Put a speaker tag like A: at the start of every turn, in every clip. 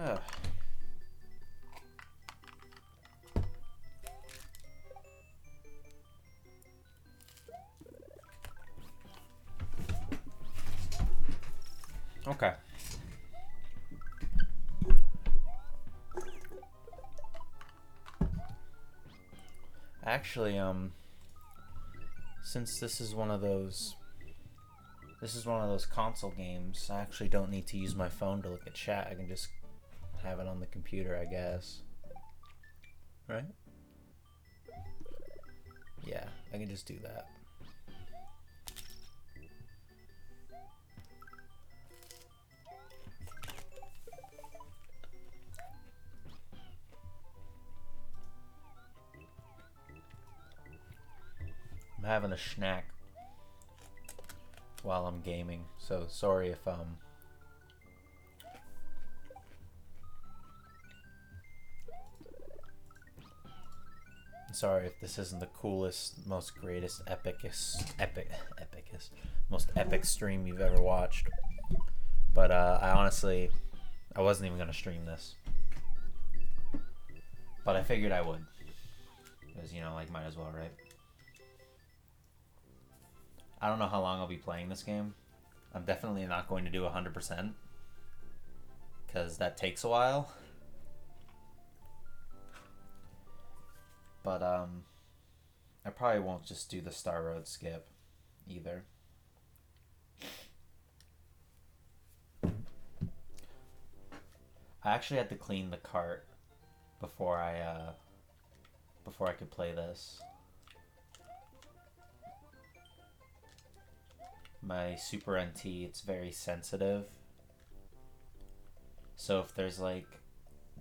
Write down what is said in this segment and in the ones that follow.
A: Ugh. Okay. Actually, since this is one of those console games, I actually don't need to use my phone to look at chat. I can just have it on the computer, I guess. Right? Yeah, I can just do that. I'm having a snack while I'm gaming, so sorry if sorry if this isn't the coolest, most greatest, most epic stream you've ever watched. But I wasn't even gonna stream this, but I figured I would, because like might as well, right? I don't know how long I'll be playing this game. I'm definitely not going to do 100%, because that takes a while. But I probably won't just do the Star Road skip either. I actually had to clean the cart before I could play this. My Super NT, it's very sensitive. So if there's like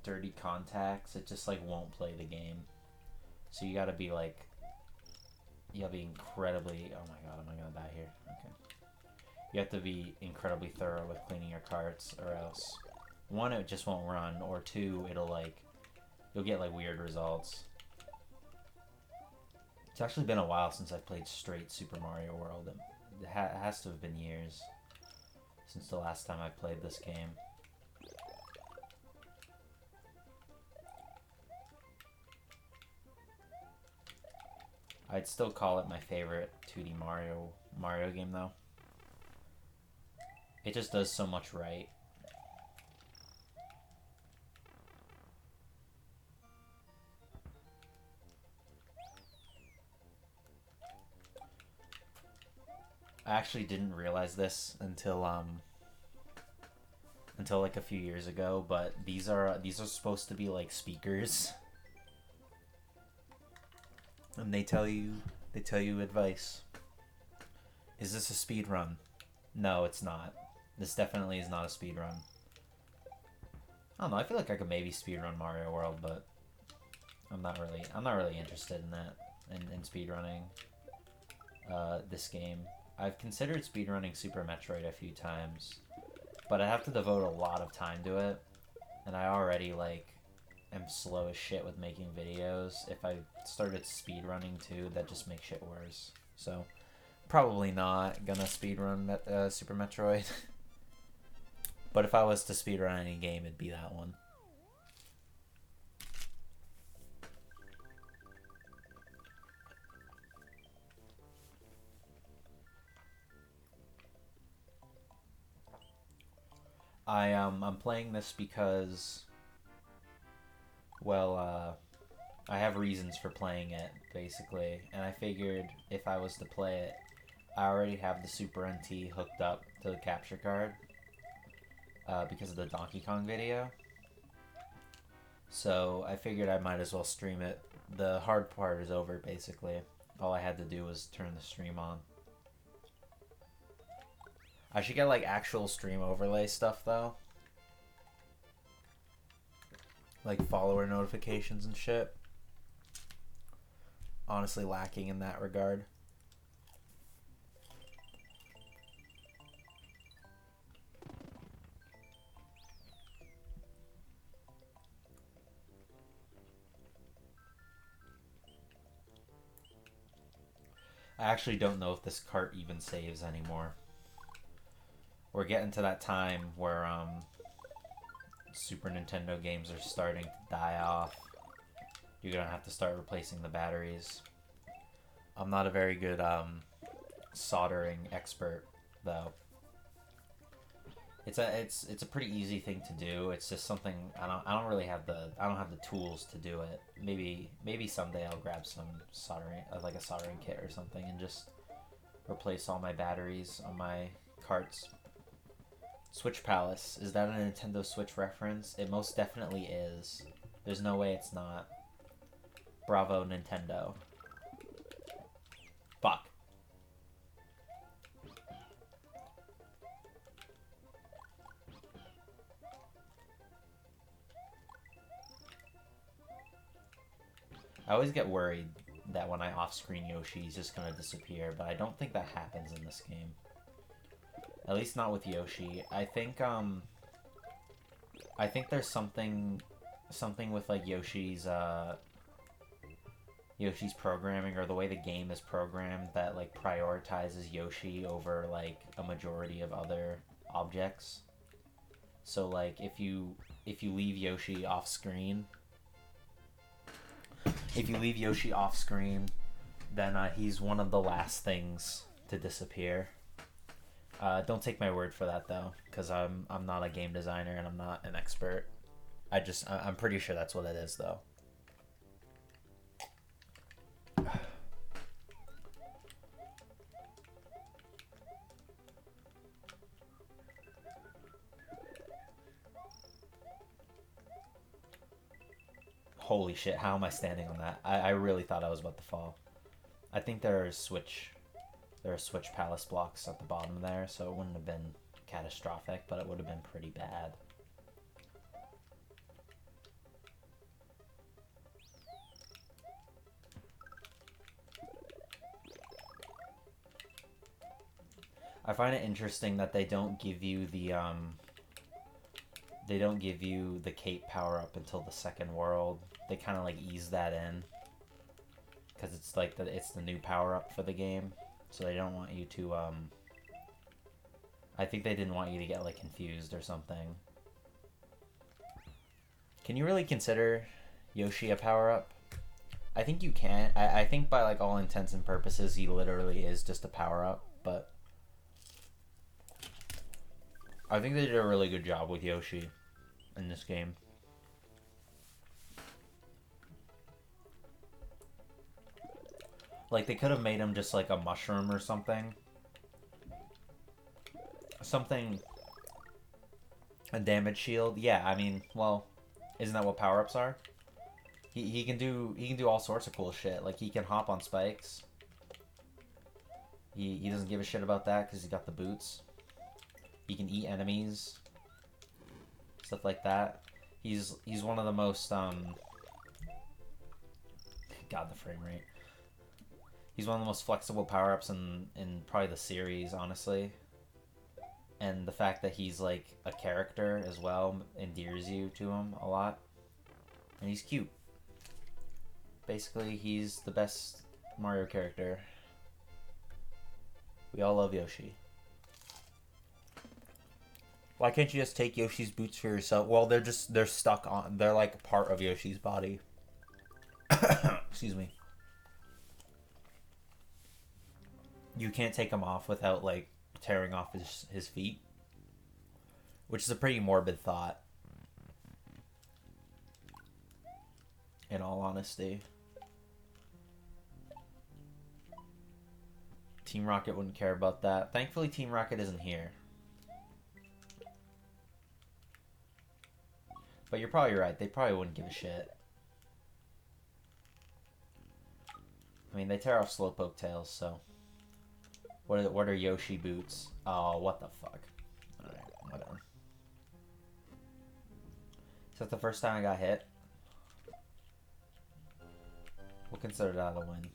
A: dirty contacts, it just like won't play the game. So you gotta be incredibly, oh my god, am I gonna die here? Okay. You have to be incredibly thorough with cleaning your carts, or else one, it just won't run, or two, you'll get like weird results. It's actually been a while since I've played straight Super Mario World. It has to have been years since the last time I played this game. I'd still call it my favorite 2D Mario game though. It just does so much right. I actually didn't realize this until like a few years ago, but these are supposed to be like speakers. And they tell you advice. Is this a speed run? No, it's not. This definitely is not a speed run. I don't know, I feel like I could maybe speedrun Mario World, but I'm not really interested in that, in speedrunning this game. I've considered speedrunning Super Metroid a few times, but I have to devote a lot of time to it, and I already like am slow as shit with making videos. If I started speedrunning too, that just makes shit worse. So probably not gonna speedrun Super Metroid. But if I was to speedrun any game, it'd be that one. I'm playing this because, well, I have reasons for playing it, basically, and I figured if I was to play it, I already have the Super NT hooked up to the capture card because of the Donkey Kong video. So I figured I might as well stream it. The hard part is over, basically. All I had to do was turn the stream on. I should get like actual stream overlay stuff though. Like follower notifications and shit. Honestly lacking in that regard. I actually don't know if this cart even saves anymore. We're getting to that time where Super Nintendo games are starting to die off. You're gonna have to start replacing the batteries. I'm not a very good soldering expert though. It's a pretty easy thing to do. It's just something I don't really have the tools to do it. Maybe someday I'll grab some soldering like a soldering kit or something and just replace all my batteries on my carts. Switch Palace, is that a Nintendo Switch reference? It most definitely is. There's no way it's not. Bravo, Nintendo. Fuck. I always get worried that when I off-screen Yoshi, he's just gonna disappear, but I don't think that happens in this game. At least not with Yoshi. I think there's something with like Yoshi's programming or the way the game is programmed that like prioritizes Yoshi over like a majority of other objects. So like if you leave Yoshi off screen, then he's one of the last things to disappear. Don't take my word for that though, because I'm not a game designer and I'm not an expert. I'm pretty sure that's what it is though. Holy shit, how am I standing on that? I really thought I was about to fall. I think there are Switch Palace blocks at the bottom there, so it wouldn't have been catastrophic, but it would have been pretty bad. I find it interesting that they don't give you the cape power up until the second world. They kind of like ease that in because it's like it's the new power up for the game. So they don't want you to, I think they didn't want you to get, like, confused or something. Can you really consider Yoshi a power-up? I think you can. I think by like all intents and purposes, he literally is just a power up. But I think they did a really good job with Yoshi in this game. Like they could have made him just like a mushroom or something. Something. A damage shield. Yeah, I mean, well, isn't that what power ups are? He can do all sorts of cool shit. Like he can hop on spikes. He doesn't give a shit about that because he's got the boots. He can eat enemies. Stuff like that. He's one of the most God, the frame rate. He's one of the most flexible power ups in probably the series, honestly. And the fact that he's like a character as well endears you to him a lot. And he's cute. Basically, he's the best Mario character. We all love Yoshi. Why can't you just take Yoshi's boots for yourself? Well, they're stuck on. They're like part of Yoshi's body. Excuse me. You can't take them off without like tearing off his feet. Which is a pretty morbid thought. In all honesty. Team Rocket wouldn't care about that. Thankfully, Team Rocket isn't here. But you're probably right. They probably wouldn't give a shit. I mean, they tear off Slowpoke tails, so... What are Yoshi boots? Oh, what the fuck. Alright, whatever. Is that the first time I got hit? We'll consider that a win.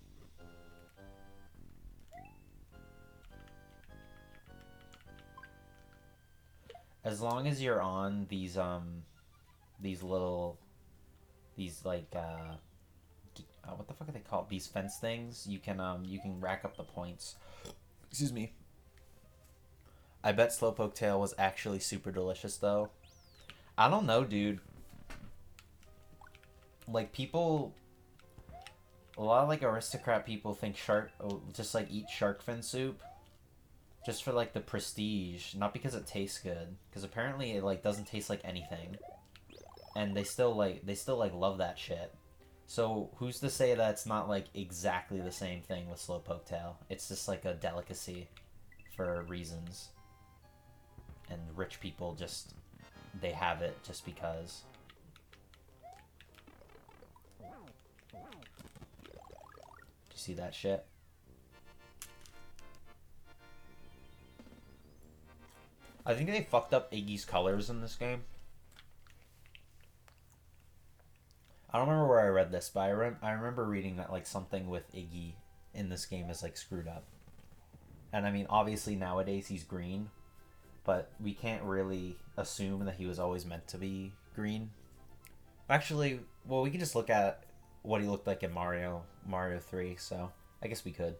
A: As long as you're on these little, like, what the fuck are they called? These fence things. You can rack up the points. Excuse me. I bet Slowpoke Tail was actually super delicious, though. I don't know, dude. Like, people... A lot of, like, aristocrat people think just, like, eat shark fin soup. Just for, like, the prestige. Not because it tastes good. Because apparently it, like, doesn't taste like anything. And they still, like, love that shit. So, who's to say that it's not, like, exactly the same thing with Slowpoke Tail? It's just, like, a delicacy for reasons. And rich people just... They have it just because. Do you see that shit? I think they fucked up Iggy's colors in this game. I don't remember where I read this, but I remember reading that like something with Iggy in this game is like screwed up. And I mean, obviously nowadays he's green, but we can't really assume that he was always meant to be green. Actually, well, we can just look at what he looked like in Mario 3, so I guess we could.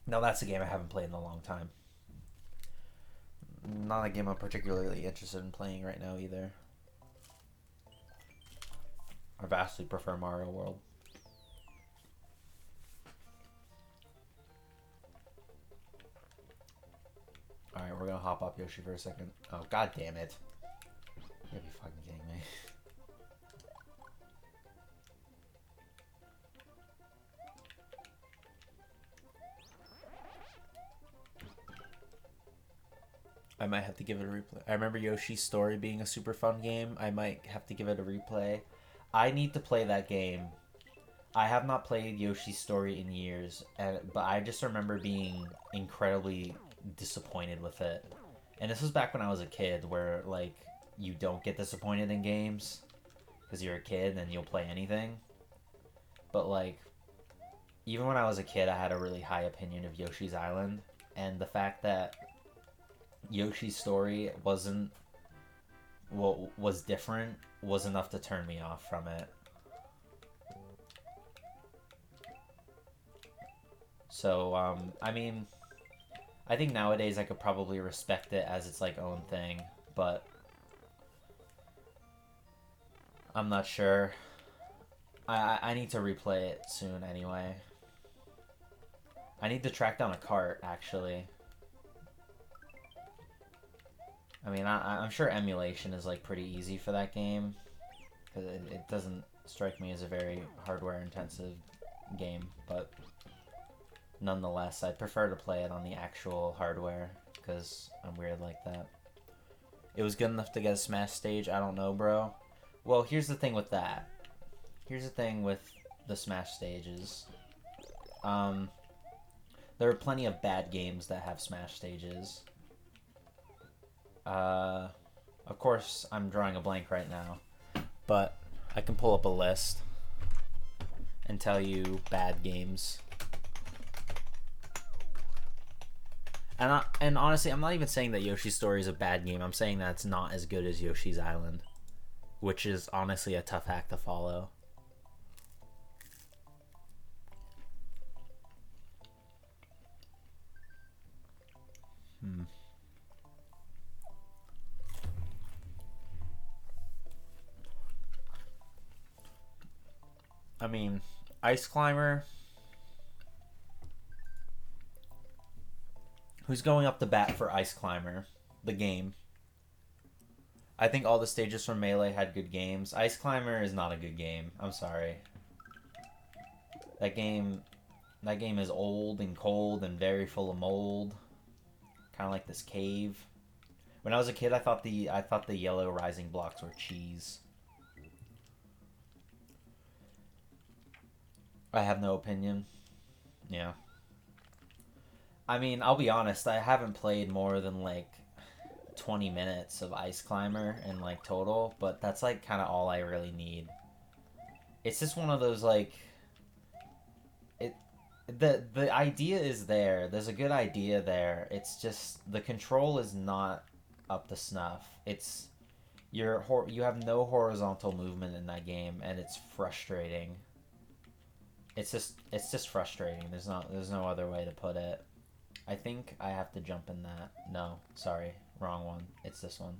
A: Now that's a game I haven't played in a long time. Not a game I'm particularly interested in playing right now either. I vastly prefer Mario World. Alright, we're gonna hop up Yoshi for a second. Oh, god damn it. You gotta be fucking kidding me. I might have to give it a replay. I remember Yoshi's Story being a super fun game. I might have to give it a replay. I need to play that game. I have not played Yoshi's Story in years, but I just remember being incredibly disappointed with it. And this was back when I was a kid, where like you don't get disappointed in games because you're a kid and you'll play anything. But like, even when I was a kid, I had a really high opinion of Yoshi's Island, and the fact that Yoshi's Story wasn't what was different was enough to turn me off from it. So I mean, I think nowadays I could probably respect it as its like own thing, but I'm not sure. I need to replay it soon anyway. I need to track down a cart, actually. I mean, I'm sure emulation is, like, pretty easy for that game. Because it doesn't strike me as a very hardware-intensive game, but nonetheless, I'd prefer to play it on the actual hardware, because I'm weird like that. It was good enough to get a Smash stage? I don't know, bro. Well, here's the thing with that. Here's the thing with the Smash stages. There are plenty of bad games that have Smash stages. Of course, I'm drawing a blank right now, but I can pull up a list and tell you bad games. And honestly, I'm not even saying that Yoshi's Story is a bad game. I'm saying that it's not as good as Yoshi's Island, which is honestly a tough act to follow. I mean, Ice Climber. Who's going up to bat for Ice Climber? The game. I think all the stages from Melee had good games. Ice Climber is not a good game. I'm sorry. That game is old and cold and very full of mold. Kind of like this cave. When I was a kid, I thought the yellow rising blocks were cheese. I have no opinion. Yeah. I mean, I'll be honest, I haven't played more than like 20 minutes of Ice Climber in like total, but that's like kind of all I really need. It's just one of those like the idea is there. There's a good idea there. It's just the control is not up to snuff. It's you have no horizontal movement in that game, and it's frustrating. It's just frustrating. There's no other way to put it. I think I have to jump in that. No, sorry, wrong one. It's this one.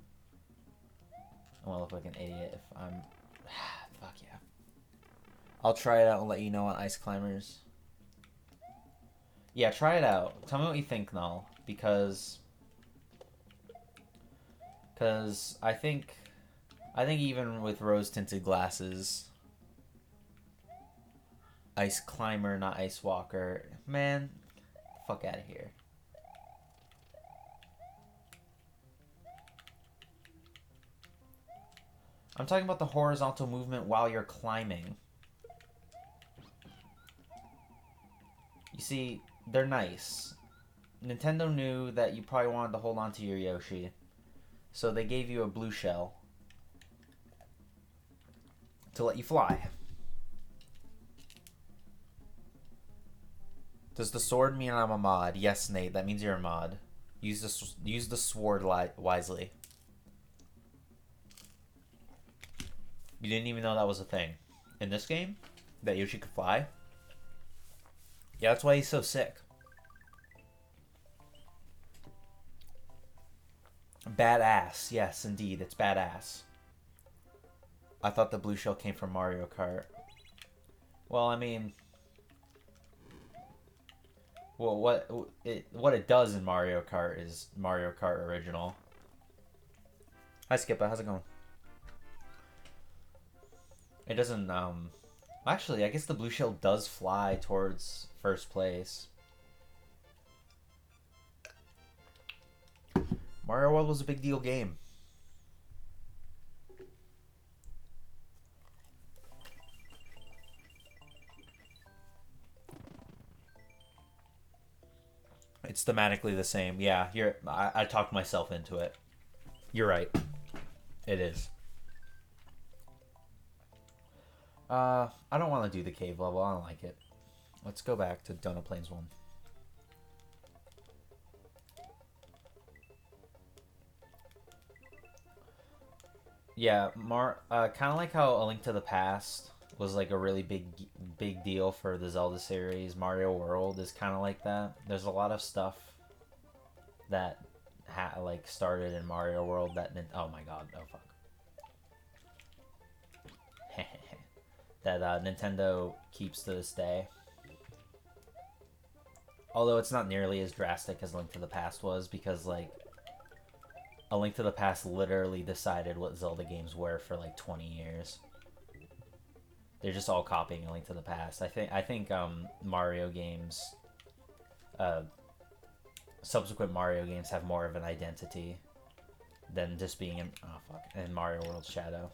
A: I want to look like an idiot if I'm. Fuck yeah. I'll try it out and let you know on Ice Climbers. Yeah, try it out. Tell me what you think, Null, because I think even with rose-tinted glasses, Ice Climber, not Ice Walker, man, fuck out of here. I'm talking about the horizontal movement while you're climbing. You see, they're nice. Nintendo knew that you probably wanted to hold on to your Yoshi, so they gave you a blue shell to let you fly. Does the sword mean I'm a mod? Yes, Nate, that means you're a mod. Use the sword wisely. You didn't even know that was a thing. In this game, that Yoshi could fly? Yeah, that's why he's so sick. Badass. Yes, indeed, it's badass. I thought the blue shell came from Mario Kart. Well, I mean... Well, what it does in Mario Kart is Mario Kart Original. Hi, Skippa. How's it going? It doesn't, Actually, I guess the blue shell does fly towards first place. Mario World was a big deal game. It's thematically the same. Yeah, I talked myself into it. You're right. It is. I don't want to do the cave level. I don't like it. Let's go back to Donut Plains 1. Yeah, kind of like how A Link to the Past was like a really big deal for the Zelda series. Mario World is kind of like that. There's a lot of stuff that like started in Mario World that oh my god, oh fuck. that Nintendo keeps to this day. Although it's not nearly as drastic as Link to the Past was, because like A Link to the Past literally decided what Zelda games were for like 20 years. They're just all copying A Link to the Past. I think Mario games, subsequent Mario games have more of an identity than just being in Mario World Shadow.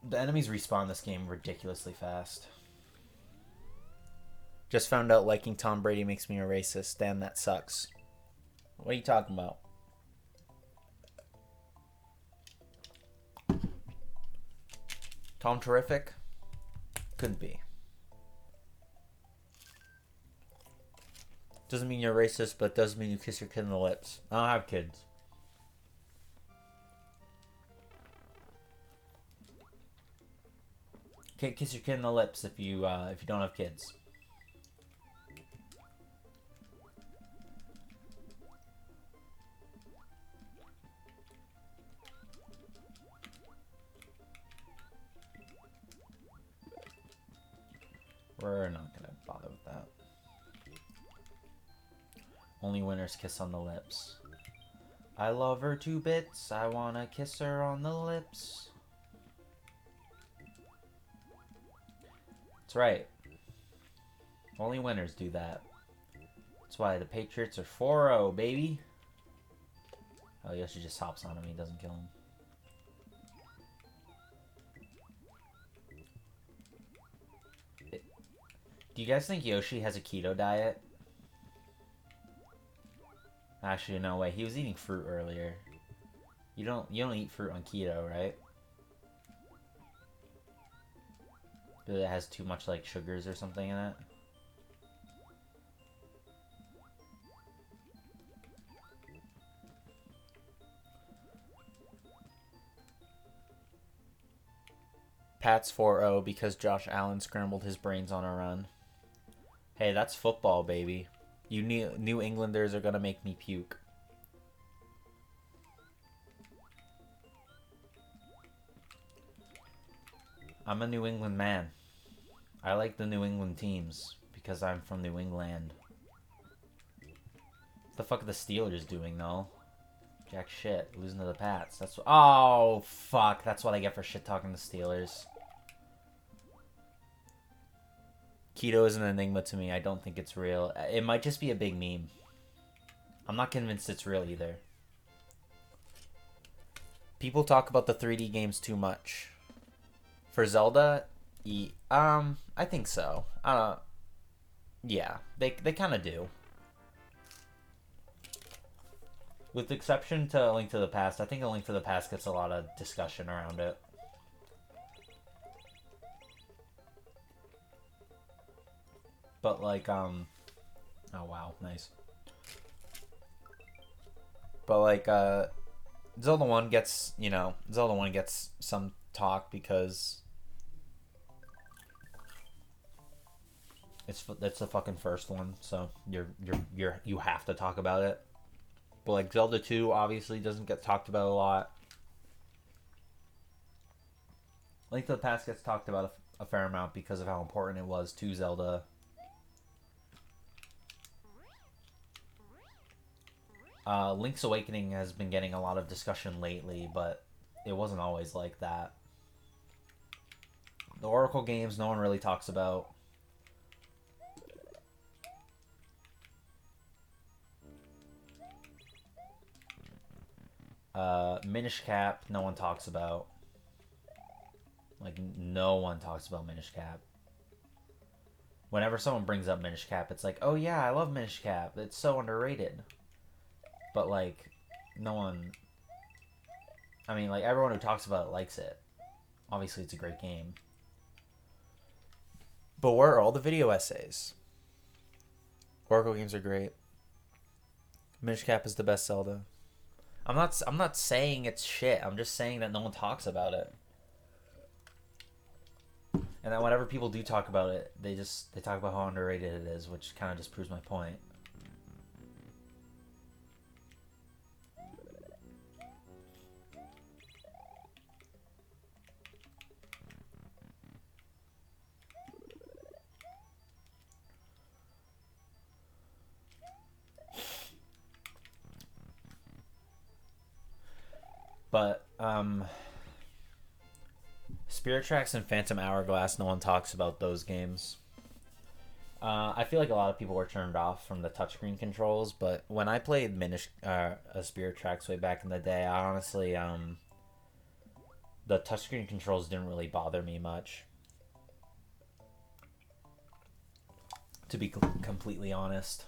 A: The enemies respawn this game ridiculously fast. Just found out liking Tom Brady makes me a racist. Damn, that sucks. What are you talking about? Tom Terrific? Couldn't be. Doesn't mean you're racist, but does mean you kiss your kid on the lips. I don't have kids. Can't kiss your kid on the lips if you don't have kids. We're not gonna bother with that. Only winners kiss on the lips. I love her to bits. I wanna kiss her on the lips. That's right. Only winners do that. That's why the Patriots are 4-0, baby. Oh, Yoshi just hops on him. He doesn't kill him. Do you guys think Yoshi has a keto diet? Actually, no way. He was eating fruit earlier. You don't eat fruit on keto, right? Because it has too much like sugars or something in it. Pat's 4-0 because Josh Allen scrambled his brains on a run. Hey, that's football, baby. You New Englanders are gonna make me puke. I'm a New England man. I like the New England teams because I'm from New England. What the fuck are the Steelers doing, though? Jack shit. Losing to the Pats. That's what, oh, fuck. That's what I get for shit talking the Steelers. Keto is an enigma to me. I don't think it's real. It might just be a big meme. I'm not convinced it's real either. People talk about the 3D games too much. For Zelda, I think so. Yeah, they kind of do. With the exception to A Link to the Past, I think A Link to the Past gets a lot of discussion around it. But like, oh wow, nice. But like, Zelda 1 gets, Zelda 1 gets some talk because it's the fucking first one, so you have to talk about it. But like Zelda 2 obviously doesn't get talked about a lot. Link to the Past gets talked about a fair amount because of how important it was to Zelda. Link's Awakening has been getting a lot of discussion lately, but it wasn't always like that. The Oracle games no one really talks about. Minish Cap, no one talks about. Like, no one talks about Minish Cap. Whenever someone brings up Minish Cap, it's like, oh yeah, I love Minish Cap. It's so underrated. But, like, no one... I mean, like, everyone who talks about it likes it. Obviously, it's a great game. But where are all the video essays? Oracle games are great. Minish Cap is the best Zelda. I'm not saying it's shit. I'm just saying that no one talks about it. And that whenever people do talk about it, they talk about how underrated it is, which kind of just proves my point. But Spirit Tracks and Phantom Hourglass, no one talks about those games. I feel like a lot of people were turned off from the touchscreen controls, but when I played Spirit Tracks way back in the day, I honestly the touchscreen controls didn't really bother me much. To be completely honest.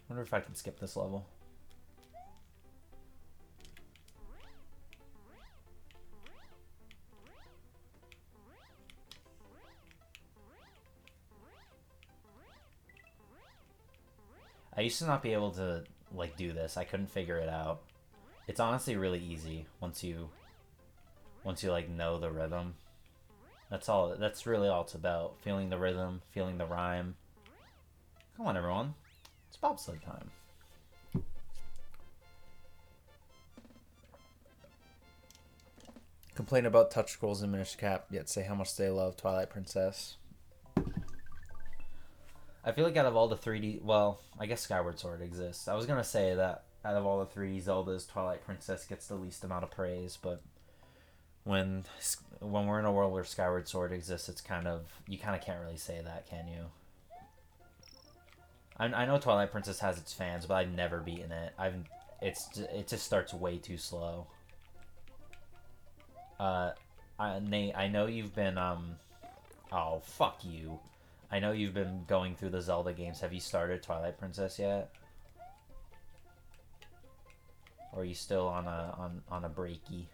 A: I wonder if I can skip this level. I used to not be able to like do this. I couldn't figure it out. It's honestly really easy once you like know the rhythm. That's all. That's really all it's about. Feeling the rhythm, feeling the rhyme. Come on, everyone. It's bobsled time. Complain about touch scrolls in Minish Cap, yet say how much they love Twilight Princess. I feel like out of all the 3D... Well, I guess Skyward Sword exists. I was going to say that out of all the 3D Zeldas, Twilight Princess gets the least amount of praise, but when we're in a world where Skyward Sword exists, it's kind of... You kind of can't really say that, can you? I know Twilight Princess has its fans, but I've never beaten it. It just starts way too slow. Nate, I know you've been, oh, fuck you. I know you've been going through the Zelda games. Have you started Twilight Princess yet? Or are you still on a breaky?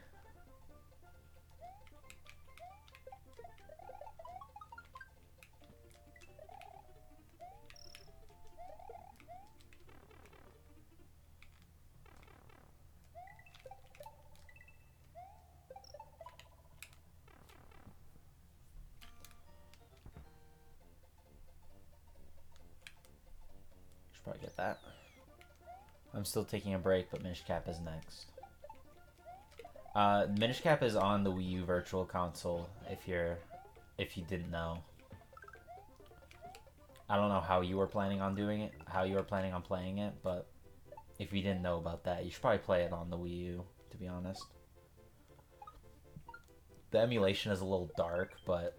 A: Probably get that. I'm still taking a break, but Minish Cap is next. Minish Cap is on the Wii U Virtual Console. If you didn't know, I don't know how you were planning on doing it, how you were planning on playing it, but if you didn't know about that, you should probably play it on the Wii U. To be honest, the emulation is a little dark, but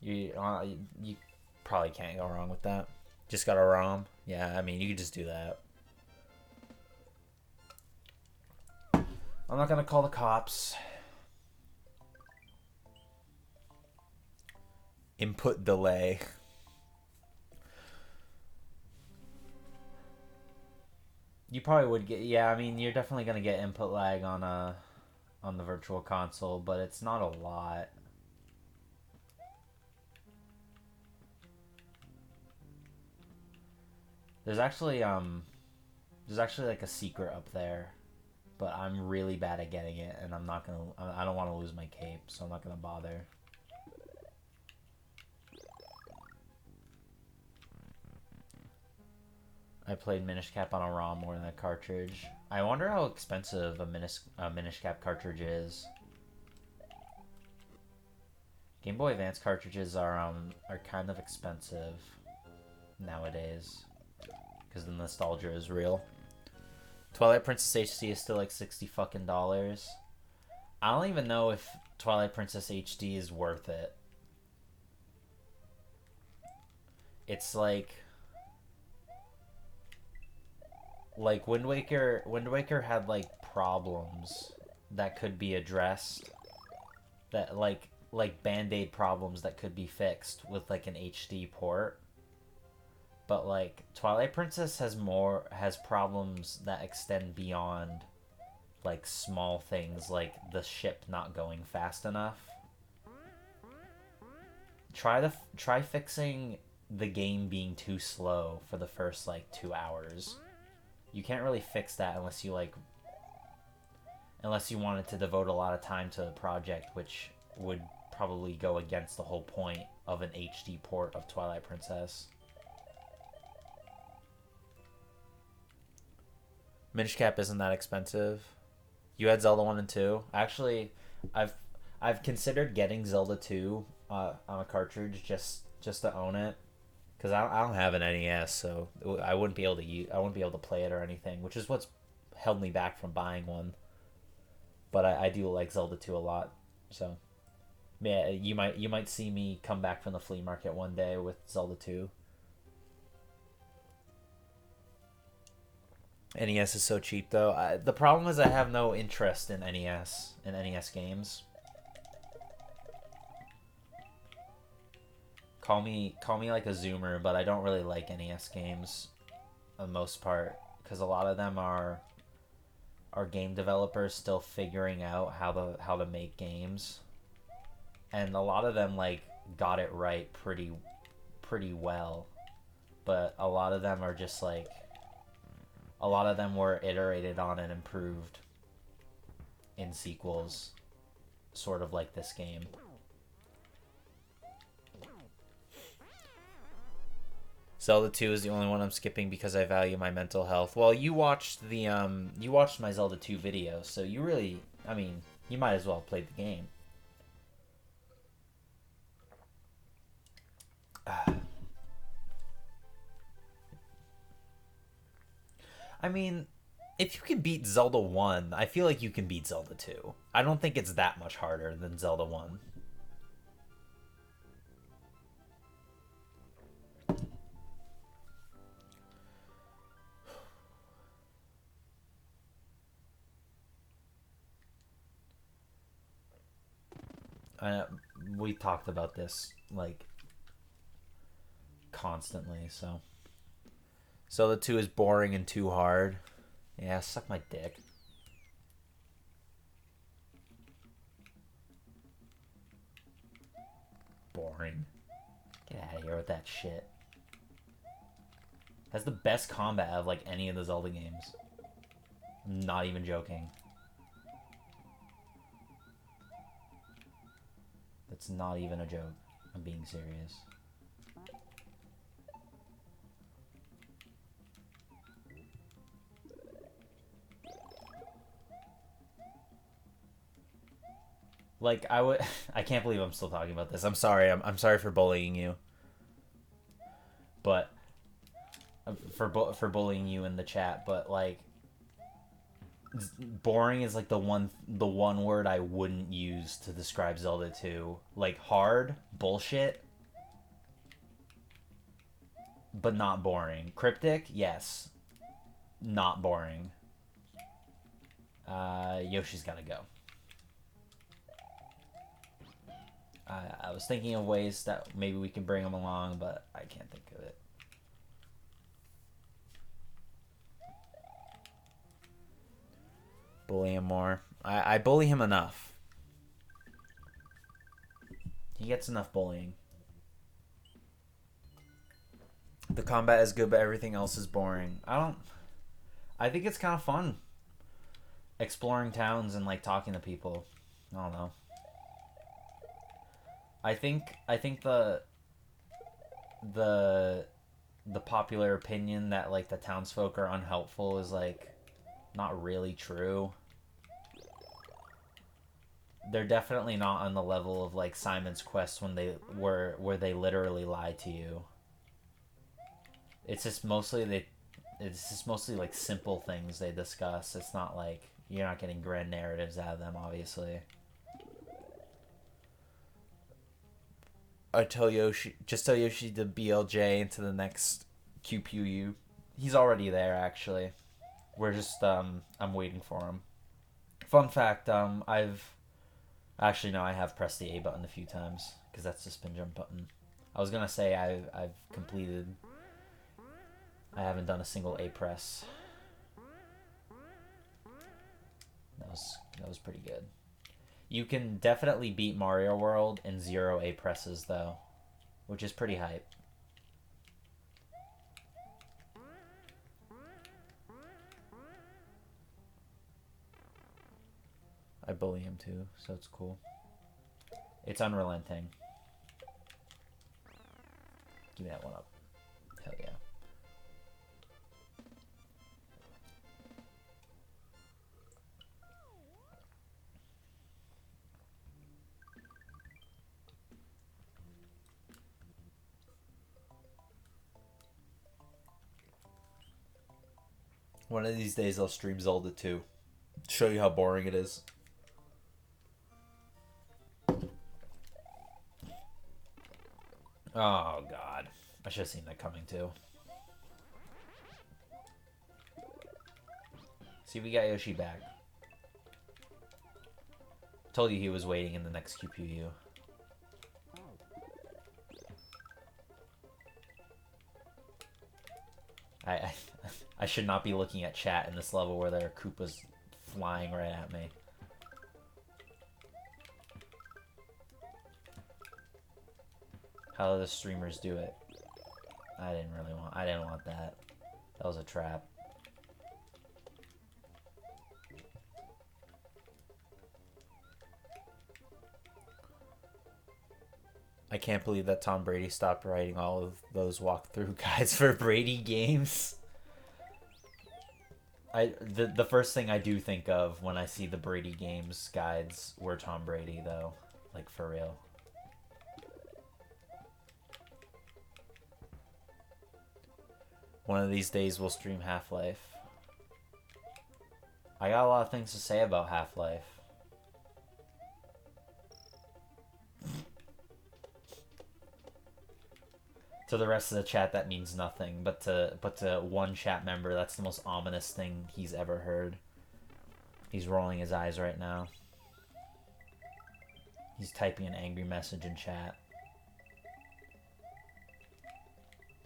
A: you probably can't go wrong with that. Just got a ROM. Yeah, I mean, you could just do that. I'm not gonna call the cops. Input delay. You probably would get... Yeah, I mean, you're definitely gonna get input lag on the Virtual Console, but it's not a lot. There's actually like a secret up there, but I'm really bad at getting it, and I don't want to lose my cape, so I'm not gonna bother. I played Minish Cap on a ROM more than a cartridge. I wonder how expensive a Minish Cap cartridge is. Game Boy Advance cartridges are kind of expensive nowadays, because the nostalgia is real. Twilight Princess HD is still like $60 fucking. I don't even know if Twilight Princess HD is worth it. It's like Wind Waker had like problems that could be addressed, that like band-aid problems that could be fixed with like an HD port. But like Twilight Princess has problems that extend beyond like small things like the ship not going fast enough. Try fixing the game being too slow for the first like 2 hours. You can't really fix that unless you wanted to devote a lot of time to the project, which would probably go against the whole point of an HD port of Twilight Princess. Minish Cap isn't that expensive. You had Zelda 1 and 2. Actually, I've considered getting Zelda 2 on a cartridge just to own it, Because I don't have an NES, so I wouldn't be able to I wouldn't be able to play it or anything, which is what's held me back from buying one. But I do like Zelda 2 a lot, so yeah, you might see me come back from the flea market one day with Zelda 2. NES is so cheap though. The problem is I have no interest in NES games. Call me like a zoomer, but I don't really like NES games for the most part because a lot of them are game developers still figuring out how to make games, and a lot of them like got it right pretty well, but a lot of them are just like a lot of them were iterated on and improved in sequels, sort of like this game. Zelda 2 is the only one I'm skipping because I value my mental health. Well, you watched my Zelda 2 video, so you really, I mean, you might as well have played the game. I mean, if you can beat Zelda 1, I feel like you can beat Zelda 2. I don't think it's that much harder than Zelda 1. We talked about this like constantly, so the 2 is boring and too hard. Yeah, suck my dick. Boring. Get out of here with that shit. Has the best combat of like any of the Zelda games. I'm not even joking. That's not even a joke. I'm being serious. Like I can't believe I'm still talking about this. I'm sorry. I'm sorry for bullying you. But for bullying you in the chat, but like boring is like the one word I wouldn't use to describe Zelda 2. Like hard, bullshit, but not boring. Cryptic, yes. Not boring. Yoshi's gotta go. I was thinking of ways that maybe we can bring him along, but I can't think of it. Bully him more. I bully him enough. He gets enough bullying. The combat is good, but everything else is boring. I think it's kind of fun exploring towns and like talking to people. I don't know. I think the popular opinion that like the townsfolk are unhelpful is like not really true. They're definitely not on the level of like Simon's Quest when they were where they literally lie to you. It's just mostly like simple things they discuss. It's not like you're not getting grand narratives out of them, obviously. Tell Yoshi to BLJ into the next QPU. He's already there, actually. We're just I'm waiting for him. Fun fact, I've actually no, I have pressed the A button a few times because that's the spin jump button. I was gonna say I've completed. I haven't done a single A press. That was pretty good. You can definitely beat Mario World in 0 A presses though, which is pretty hype. I bully him too, so it's cool. It's unrelenting. Give me that one up. Hell yeah. One of these days I'll stream Zelda 2. Show you how boring it is. Oh, God. I should have seen that coming, too. See, we got Yoshi back. Told you he was waiting in the next QPU. I should not be looking at chat in this level where there are Koopas flying right at me. How do the streamers do it? I didn't want that. That was a trap. I can't believe that Tom Brady stopped writing all of those walkthrough guides for Brady games. The first thing I do think of when I see the Brady games guides were Tom Brady, though. Like, for real. One of these days we'll stream Half-Life. I got a lot of things to say about Half-Life. To the rest of the chat, that means nothing, but to one chat member, that's the most ominous thing he's ever heard. He's rolling his eyes right now. He's typing an angry message in chat.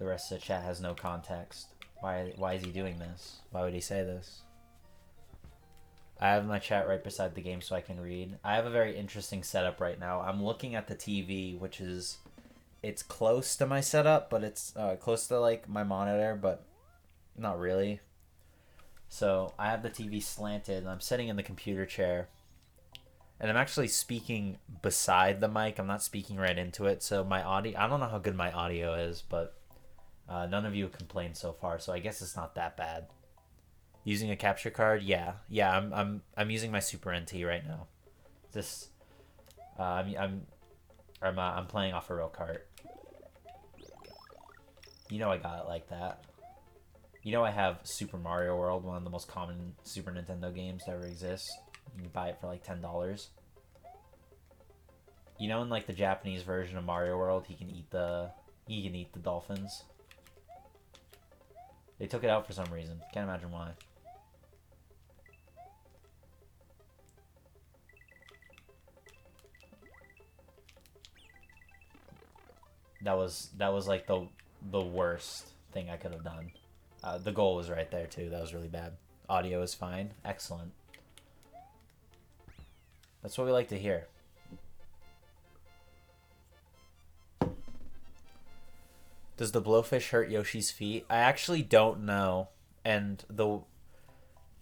A: The rest of the chat has no context. Why is he doing this? Why would he say this? I have my chat right beside the game so I can read. I have a very interesting setup right now. I'm looking at the TV, which is... It's close to my setup, but it's close to, like, my monitor, but not really. So I have the TV slanted, and I'm sitting in the computer chair. And I'm actually speaking beside the mic. I'm not speaking right into it. So my audio... I don't know how good my audio is, but none of you have complained so far, so I guess it's not that bad. Using a capture card? Yeah. I'm using my Super NT right now. This... I'm playing off a real cart. You know I got it like that. You know I have Super Mario World, one of the most common Super Nintendo games to ever exist. You can buy it for like $10. You know in like the Japanese version of Mario World, he can eat the dolphins. They took it out for some reason. Can't imagine why. That was like the worst thing I could have done. The goal was right there too. That was really bad. Audio is fine. Excellent. That's what we like to hear. Does the blowfish hurt Yoshi's feet? I actually don't know. And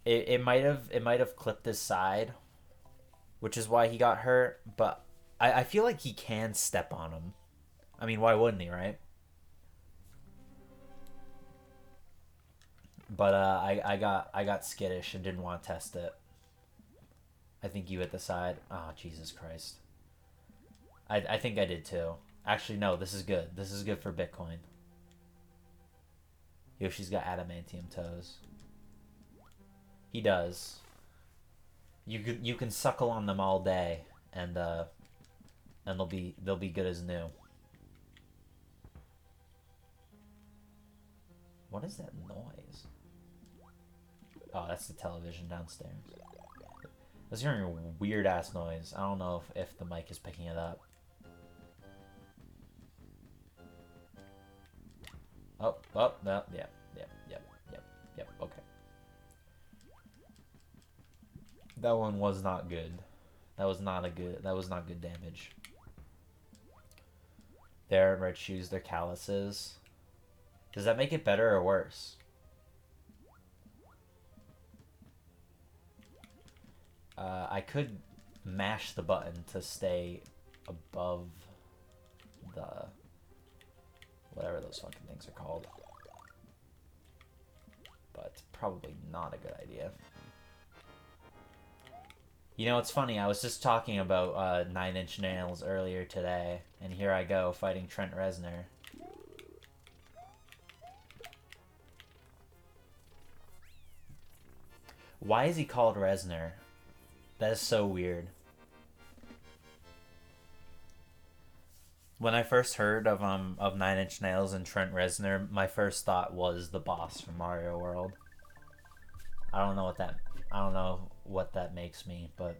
A: it might have clipped his side, which is why he got hurt, but I feel like he can step on him. I mean, why wouldn't he, right? But I got skittish and didn't want to test it. I think you hit the side. Oh, Jesus Christ. I think I did too. Actually, no, this is good. This is good for Bitcoin. Yoshi's got adamantium toes. He does. You can suckle on them all day, and they'll be good as new. What is that noise? Oh, that's the television downstairs. I was hearing a weird ass noise. I don't know if the mic is picking it up. Oh, no, yep, okay. That one was not good. That was not good damage. They're red shoes, they're calluses. Does that make it better or worse? I could mash the button to stay above the... whatever those fucking things are called. But probably not a good idea. You know, it's funny, I was just talking about 9 Inch Nails earlier today, and here I go fighting Trent Reznor. Why is he called Reznor? That is so weird. When I first heard of 9 Inch Nails and Trent Reznor, my first thought was the boss from Mario World. I don't know what that makes me, but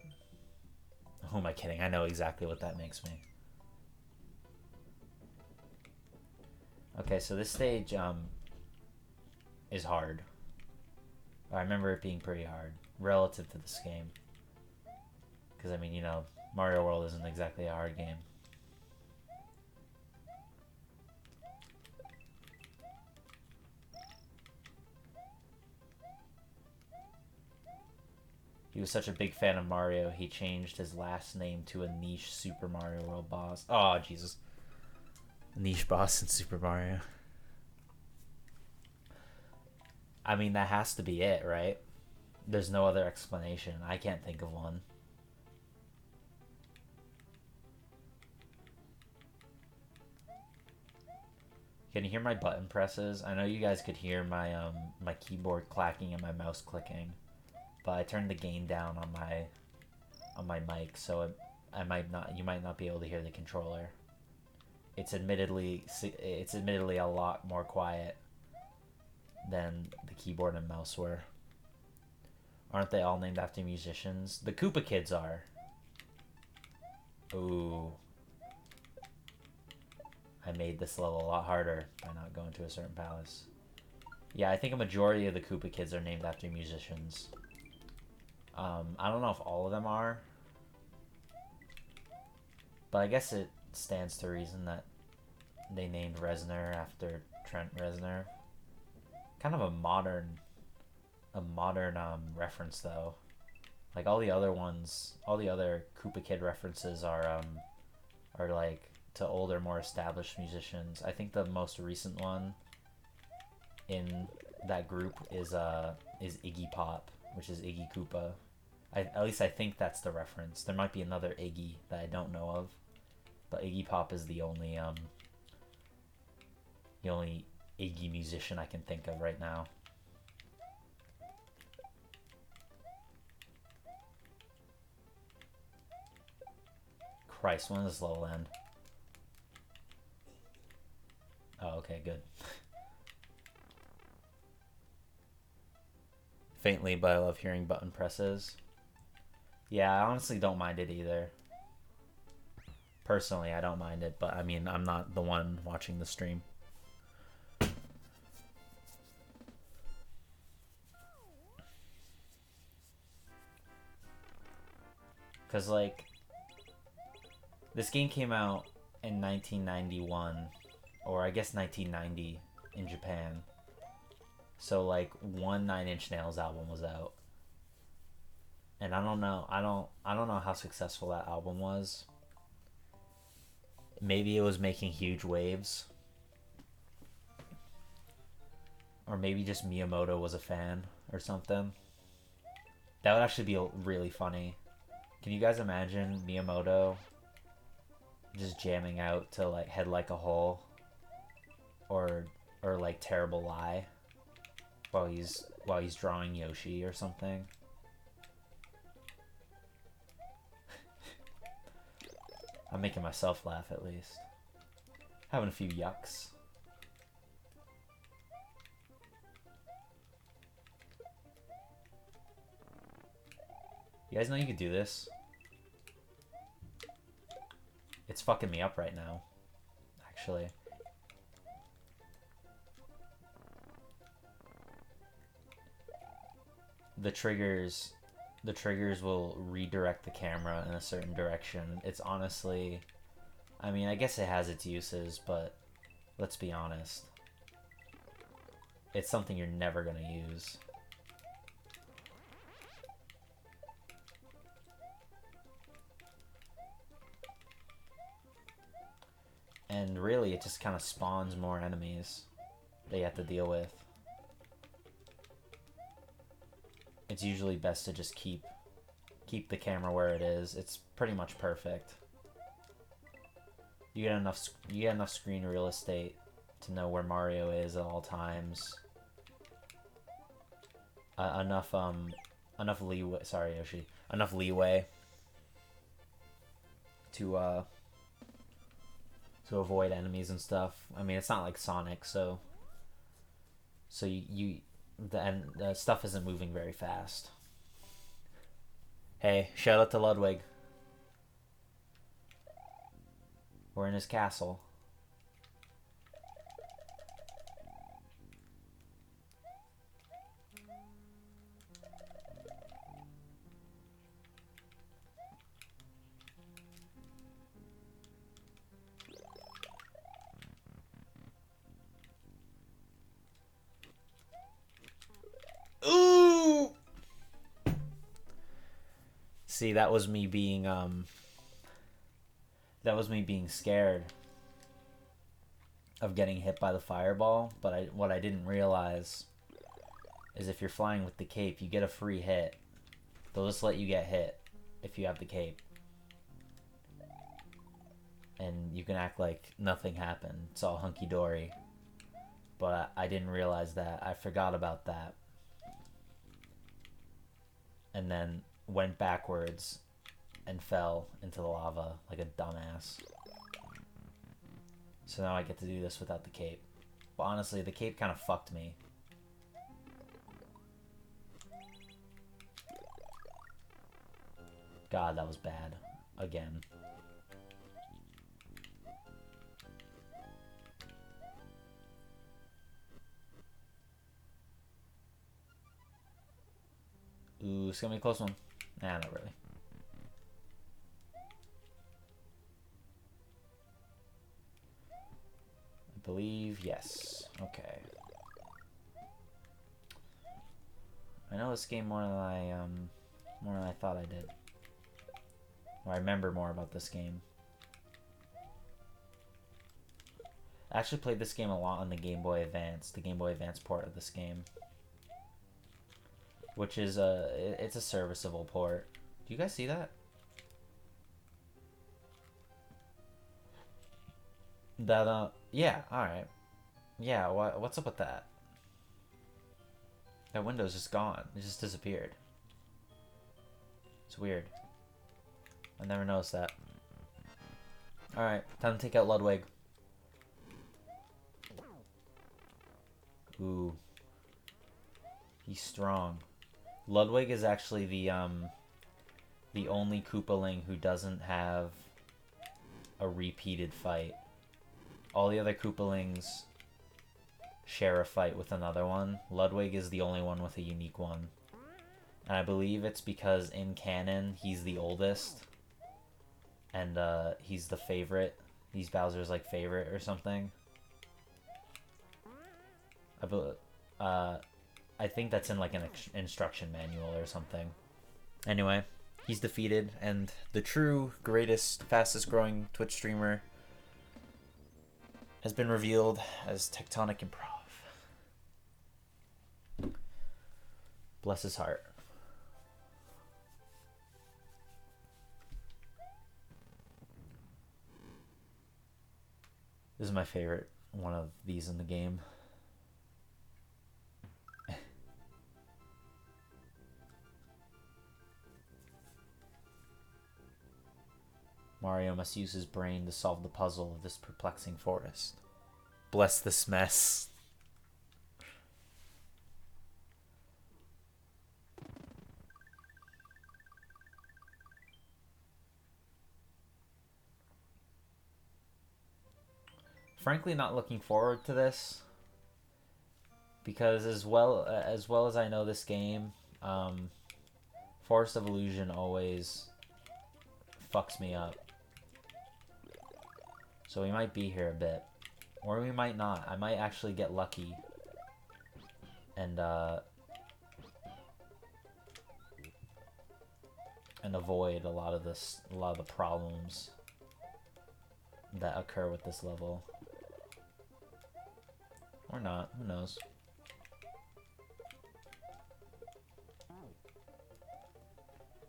A: who am I kidding? I know exactly what that makes me. Okay, so this stage is hard. I remember it being pretty hard relative to this game. Because, I mean, you know, Mario World isn't exactly a hard game. He was such a big fan of Mario, he changed his last name to a niche Super Mario World boss. Oh, Jesus. Niche boss in Super Mario. I mean, that has to be it, right? There's no other explanation. I can't think of one. Can you hear my button presses? I know you guys could hear my my keyboard clacking and my mouse clicking, but I turned the gain down on my mic, so you might not be able to hear the controller. It's admittedly a lot more quiet than the keyboard and mouse were. Aren't they all named after musicians? The Koopa Kids are. Ooh. I made this level a lot harder by not going to a certain palace. Yeah, I think a majority of the Koopa Kids are named after musicians. I don't know if all of them are. But I guess it stands to reason that they named Reznor after Trent Reznor. Kind of a modern reference though. Like all the other Koopa Kid references are like to older, more established musicians. I think the most recent one in that group is Iggy Pop, which is Iggy Koopa. At least I think that's the reference. There might be another Iggy that I don't know of, but Iggy Pop is the only Iggy musician I can think of right now. Christ, when does this level end? Oh, okay, good. Faintly, but I love hearing button presses. Yeah, I honestly don't mind it either. Personally, I don't mind it, but I mean, I'm not the one watching the stream. Because, like, this game came out in 1991, or I guess 1990 in Japan. So, like, one 9 Inch Nails album was out. And I don't know how successful that album was. Maybe it was making huge waves. Or maybe just Miyamoto was a fan or something. That would actually be really funny. Can you guys imagine Miyamoto just jamming out to like Head Like a Hole or like Terrible Lie while he's drawing Yoshi or something? I'm making myself laugh at least. Having a few yucks. You guys know you could do this? It's fucking me up right now, actually. The triggers will redirect the camera in a certain direction. It's honestly, I mean, I guess it has its uses, but let's be honest. It's something you're never gonna use. And really, it just kind of spawns more enemies that you have to deal with. It's usually best to just keep the camera where it is. It's pretty much perfect. You get enough screen real estate to know where Mario is at all times. enough leeway. Sorry, Yoshi. Enough leeway to avoid enemies and stuff. I mean, it's not like Sonic, so the stuff isn't moving very fast. Hey, shout out to Ludwig. We're in his castle. Ooh! See, that was me being scared of getting hit by the fireball, but what I didn't realize is if you're flying with the cape, you get a free hit. They'll just let you get hit if you have the cape. And you can act like nothing happened. It's all hunky-dory. But I didn't realize that. I forgot about that. And then went backwards and fell into the lava like a dumbass. So now I get to do this without the cape. But honestly, the cape kind of fucked me. God, that was bad. Again. Ooh, it's gonna be a close one. Nah, not really. I believe, yes. Okay. I know this game more than I thought I did. Or I remember more about this game. I actually played this game a lot on the Game Boy Advance, the Game Boy Advance port of this game. Which is it's a serviceable port. Do you guys see that? That, yeah, alright. Yeah, what's up with that? That window's just gone. It just disappeared. It's weird. I never noticed that. Alright, time to take out Ludwig. Ooh. He's strong. Ludwig is actually the only Koopaling who doesn't have a repeated fight. All the other Koopalings share a fight with another one. Ludwig is the only one with a unique one. And I believe it's because in canon, he's the oldest. And he's the favorite. He's Bowser's like favorite or something. I think that's in like an instruction manual or something. Anyway, he's defeated, and the true greatest, fastest growing Twitch streamer has been revealed as TectoniCimprov. Bless his heart. This is my favorite one of these in the game. Mario must use his brain to solve the puzzle of this perplexing forest. Bless this mess. Frankly, not looking forward to this. Because as well as I know this game, Forest of Illusion always fucks me up. So we might be here a bit. Or we might not. I might actually get lucky. And avoid a lot of the problems that occur with this level. Or not, who knows.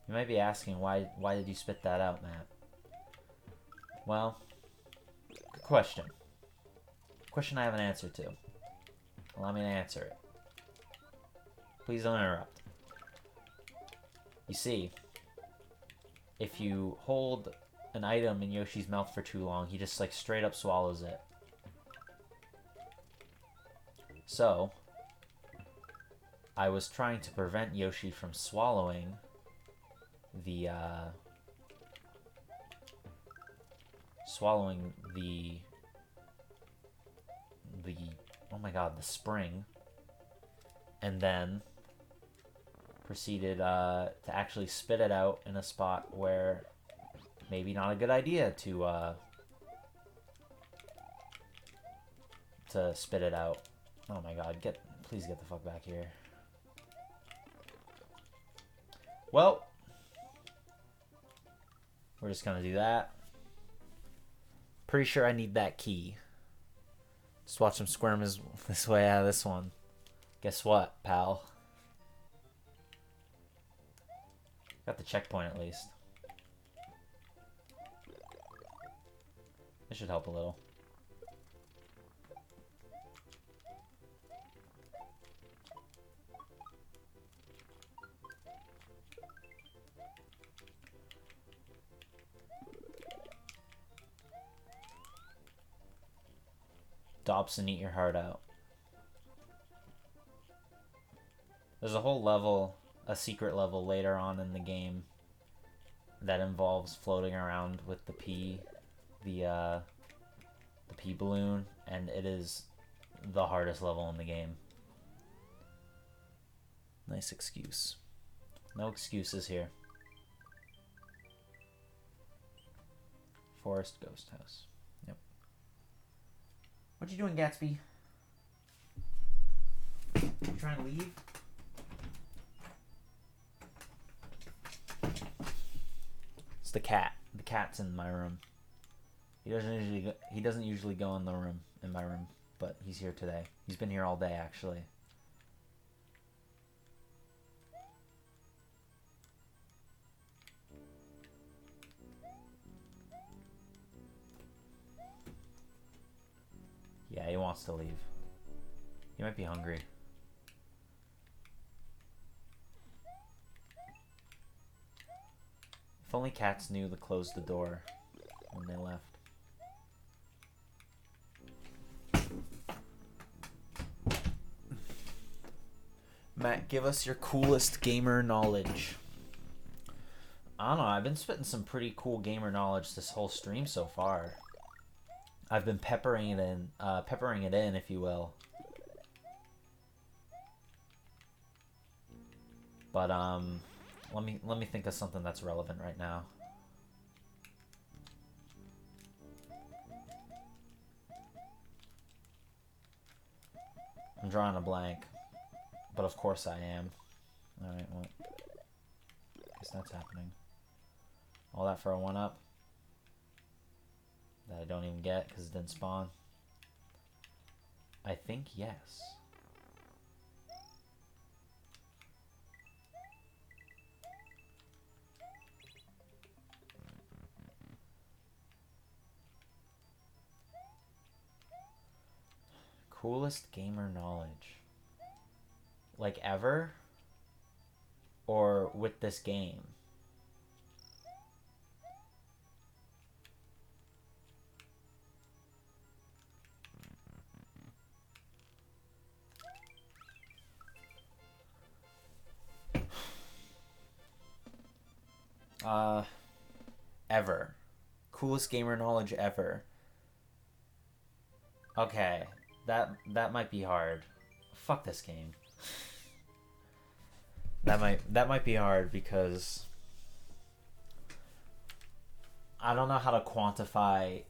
A: You might be asking, why did you spit that out, Matt? Well, good question. Question I have an answer to. Allow me to answer it. Please don't interrupt. You see, if you hold an item in Yoshi's mouth for too long, he just like straight up swallows it. So, I was trying to prevent Yoshi from swallowing the oh my god, the spring, and then proceeded to actually spit it out in a spot where maybe not a good idea to spit it out. Oh my god, please get the fuck back here. Well, we're just gonna do that. Pretty sure I need that key. Just watch him squirm this way out of this one. Guess what, pal? Got the checkpoint at least. This should help a little. Dobson, eat your heart out. There's a whole level, a secret level later on in the game that involves floating around with the pea balloon, and it is the hardest level in the game. Nice excuse. No excuses here. Forest Ghost House. Yep. What you doing, Gatsby? You trying to leave? It's the cat. The cat's in my room. He doesn't usually go in my room, but he's here today. He's been here all day, actually. Yeah, he wants to leave. He might be hungry. If only cats knew to close the door when they left. Matt, give us your coolest gamer knowledge. I don't know, I've been spitting some pretty cool gamer knowledge this whole stream so far. I've been peppering it in, if you will. But let me think of something that's relevant right now. I'm drawing a blank, but of course I am. All right, well, guess that's happening. All that for a 1-up that I don't even get because it didn't spawn. I think yes. Coolest gamer knowledge. Like ever? Or with this game? Ever. Coolest gamer knowledge ever. Okay, that might be hard. Fuck this game. That might be hard because I don't know how to quantify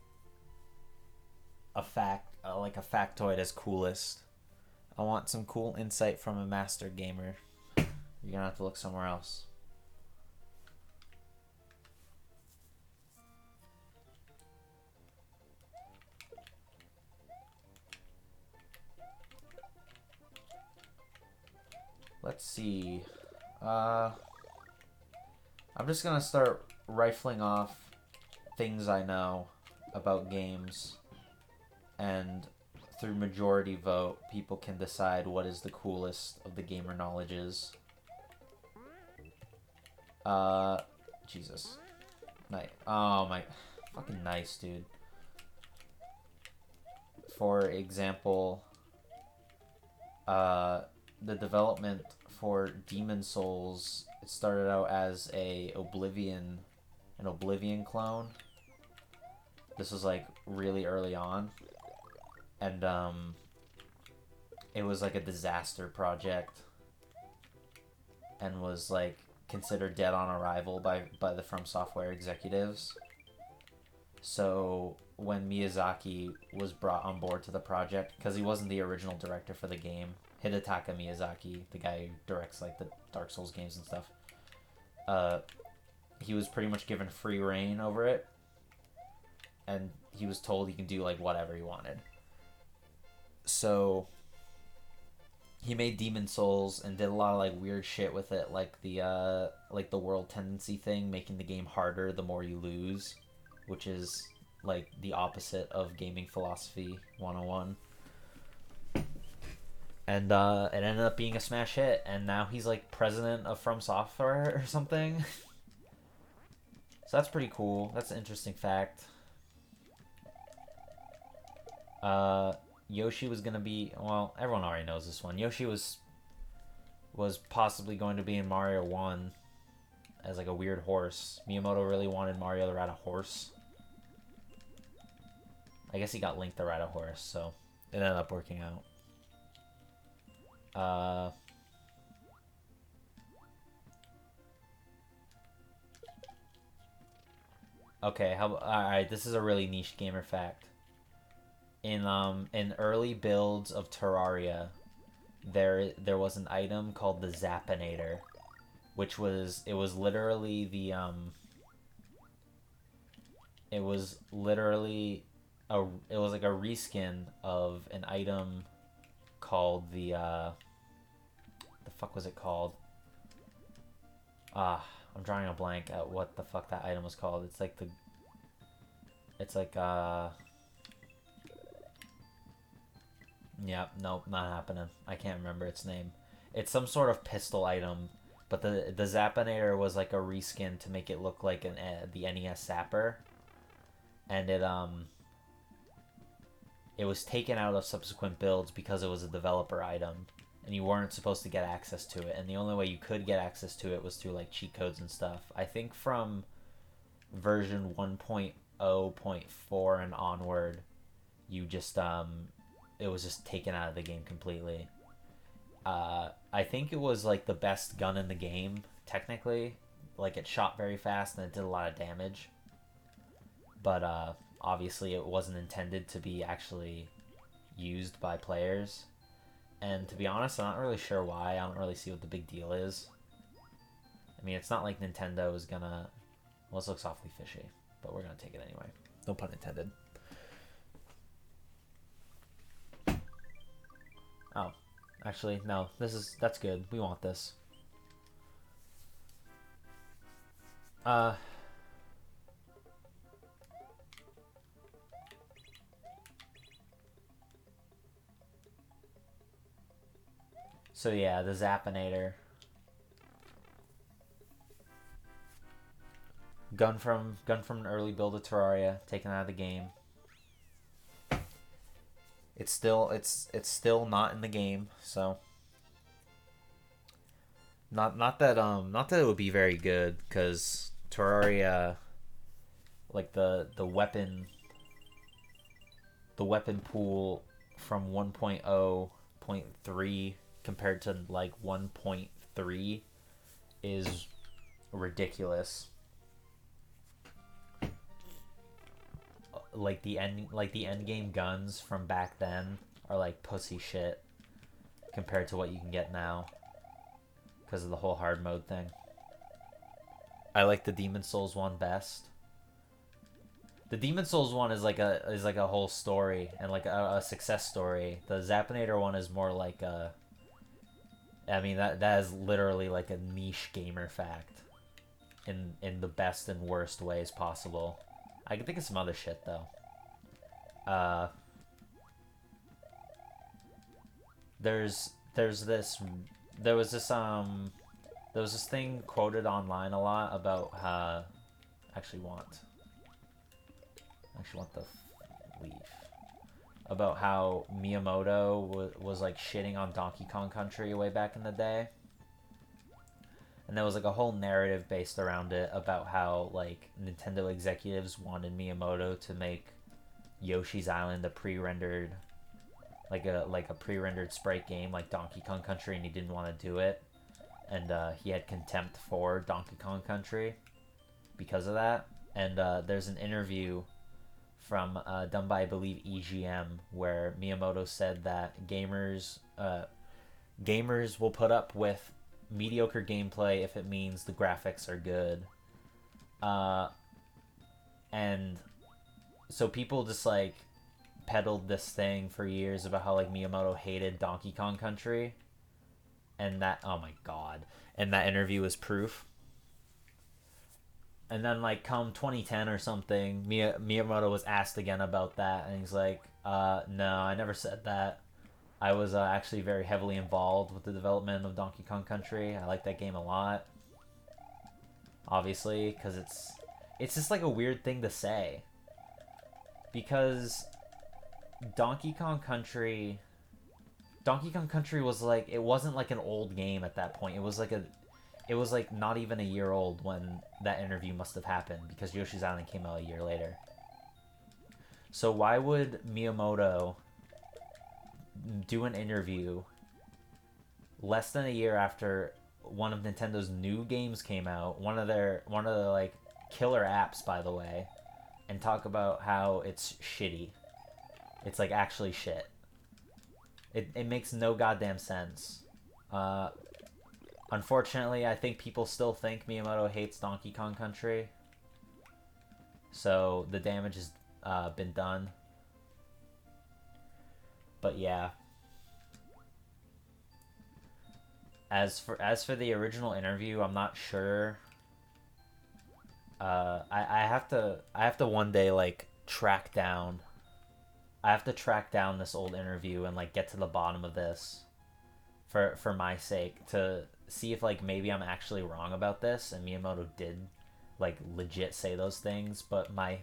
A: a fact, like a factoid as coolest. I want some cool insight from a master gamer. You're gonna have to look somewhere else. Let's see. I'm just gonna start rifling off things I know about games, and through majority vote, people can decide what is the coolest of the gamer knowledges. Jesus. Nice. Oh my, fucking nice, dude. For example, the development for Demon Souls, it started out as an Oblivion clone. This was like really early on, and it was like a disaster project, and was like considered dead on arrival by the From Software executives. So when Miyazaki was brought on board to the project, because he wasn't the original director for the game, Hidetaka Miyazaki, the guy who directs like the Dark Souls games and stuff, he was pretty much given free reign over it, and he was told he can do like whatever he wanted. So he made Demon Souls and did a lot of like weird shit with it, like the world tendency thing, making the game harder the more you lose, which is like the opposite of gaming philosophy 101. And it ended up being a smash hit, and now he's like president of From Software or something. So that's pretty cool. That's an interesting fact. Yoshi was gonna be, well, everyone already knows this one. Yoshi was possibly going to be in Mario 1 as like a weird horse. Miyamoto really wanted Mario to ride a horse. I guess he got Link to ride a horse, so it ended up working out. Okay, alright, this is a really niche gamer fact. In early builds of Terraria, there was an item called the Zappinator, which was literally the it was like a reskin of an item called the fuck was it called? I'm drawing a blank at what the fuck that item was called. It's like yeah, nope, not happening. I can't remember its name. It's some sort of pistol item, but the Zappinator was like a reskin to make it look like the NES Zapper, and it was taken out of subsequent builds because it was a developer item, and you weren't supposed to get access to it, and the only way you could get access to it was through like cheat codes and stuff. I think from version 1.0.4 and onward, you just it was just taken out of the game completely. I think it was like the best gun in the game, technically. Like, it shot very fast and it did a lot of damage. But obviously it wasn't intended to be actually used by players. And to be honest, I'm not really sure why. I don't really see what the big deal is. I mean, it's not like Nintendo is gonna... Well, this looks awfully fishy, but we're gonna take it anyway. No pun intended. Oh, actually, no. That's good. We want this. So yeah, the Zappinator. Gun from an early build of Terraria, taken out of the game. It's still not in the game, so not that it would be very good, because Terraria, like the weapon pool from 1.0.3 compared to like 1.3 is ridiculous. Like the end game guns from back then are like pussy shit compared to what you can get now because of the whole hard mode thing. I like the Demon Souls one best. The Demon Souls one is like a whole story and like a success story. The Zappinator one is more like a... I mean, that is literally like a niche gamer fact in the best and worst ways possible. I can think of some other shit though. There was this there was this thing quoted online a lot about actually want the leaf, about how Miyamoto was like shitting on Donkey Kong Country way back in the day. And there was like a whole narrative based around it about how like Nintendo executives wanted Miyamoto to make Yoshi's Island a pre-rendered, like a pre-rendered sprite game like Donkey Kong Country, and he didn't want to do it, and he had contempt for Donkey Kong Country because of that. And there's an interview from done by, I believe, EGM, where Miyamoto said that gamers will put up with mediocre gameplay if it means the graphics are good. And so people just like peddled this thing for years about how like Miyamoto hated Donkey Kong Country, and that, oh my god, and that interview was proof. And then like come 2010 or something, Miyamoto was asked again about that, and he's like, no, I never said that. I was actually very heavily involved with the development of Donkey Kong Country. I like that game a lot, obviously, because it's just like a weird thing to say, because Donkey Kong Country was like, it wasn't like an old game at that point. It was like not even a year old when that interview must have happened, because Yoshi's Island came out a year later. So why would Miyamoto do an interview less than a year after one of Nintendo's new games came out, one of the like killer apps, by the way, and talk about how it's shitty? It's like actually shit. It makes no goddamn sense. Unfortunately, I think people still think Miyamoto hates Donkey Kong Country, so the damage has been done. But yeah. As for the original interview, I'm not sure. I have to one day like track down. I have to track down this old interview and like get to the bottom of this, for my sake, to see if like maybe I'm actually wrong about this and Miyamoto did like legit say those things. But my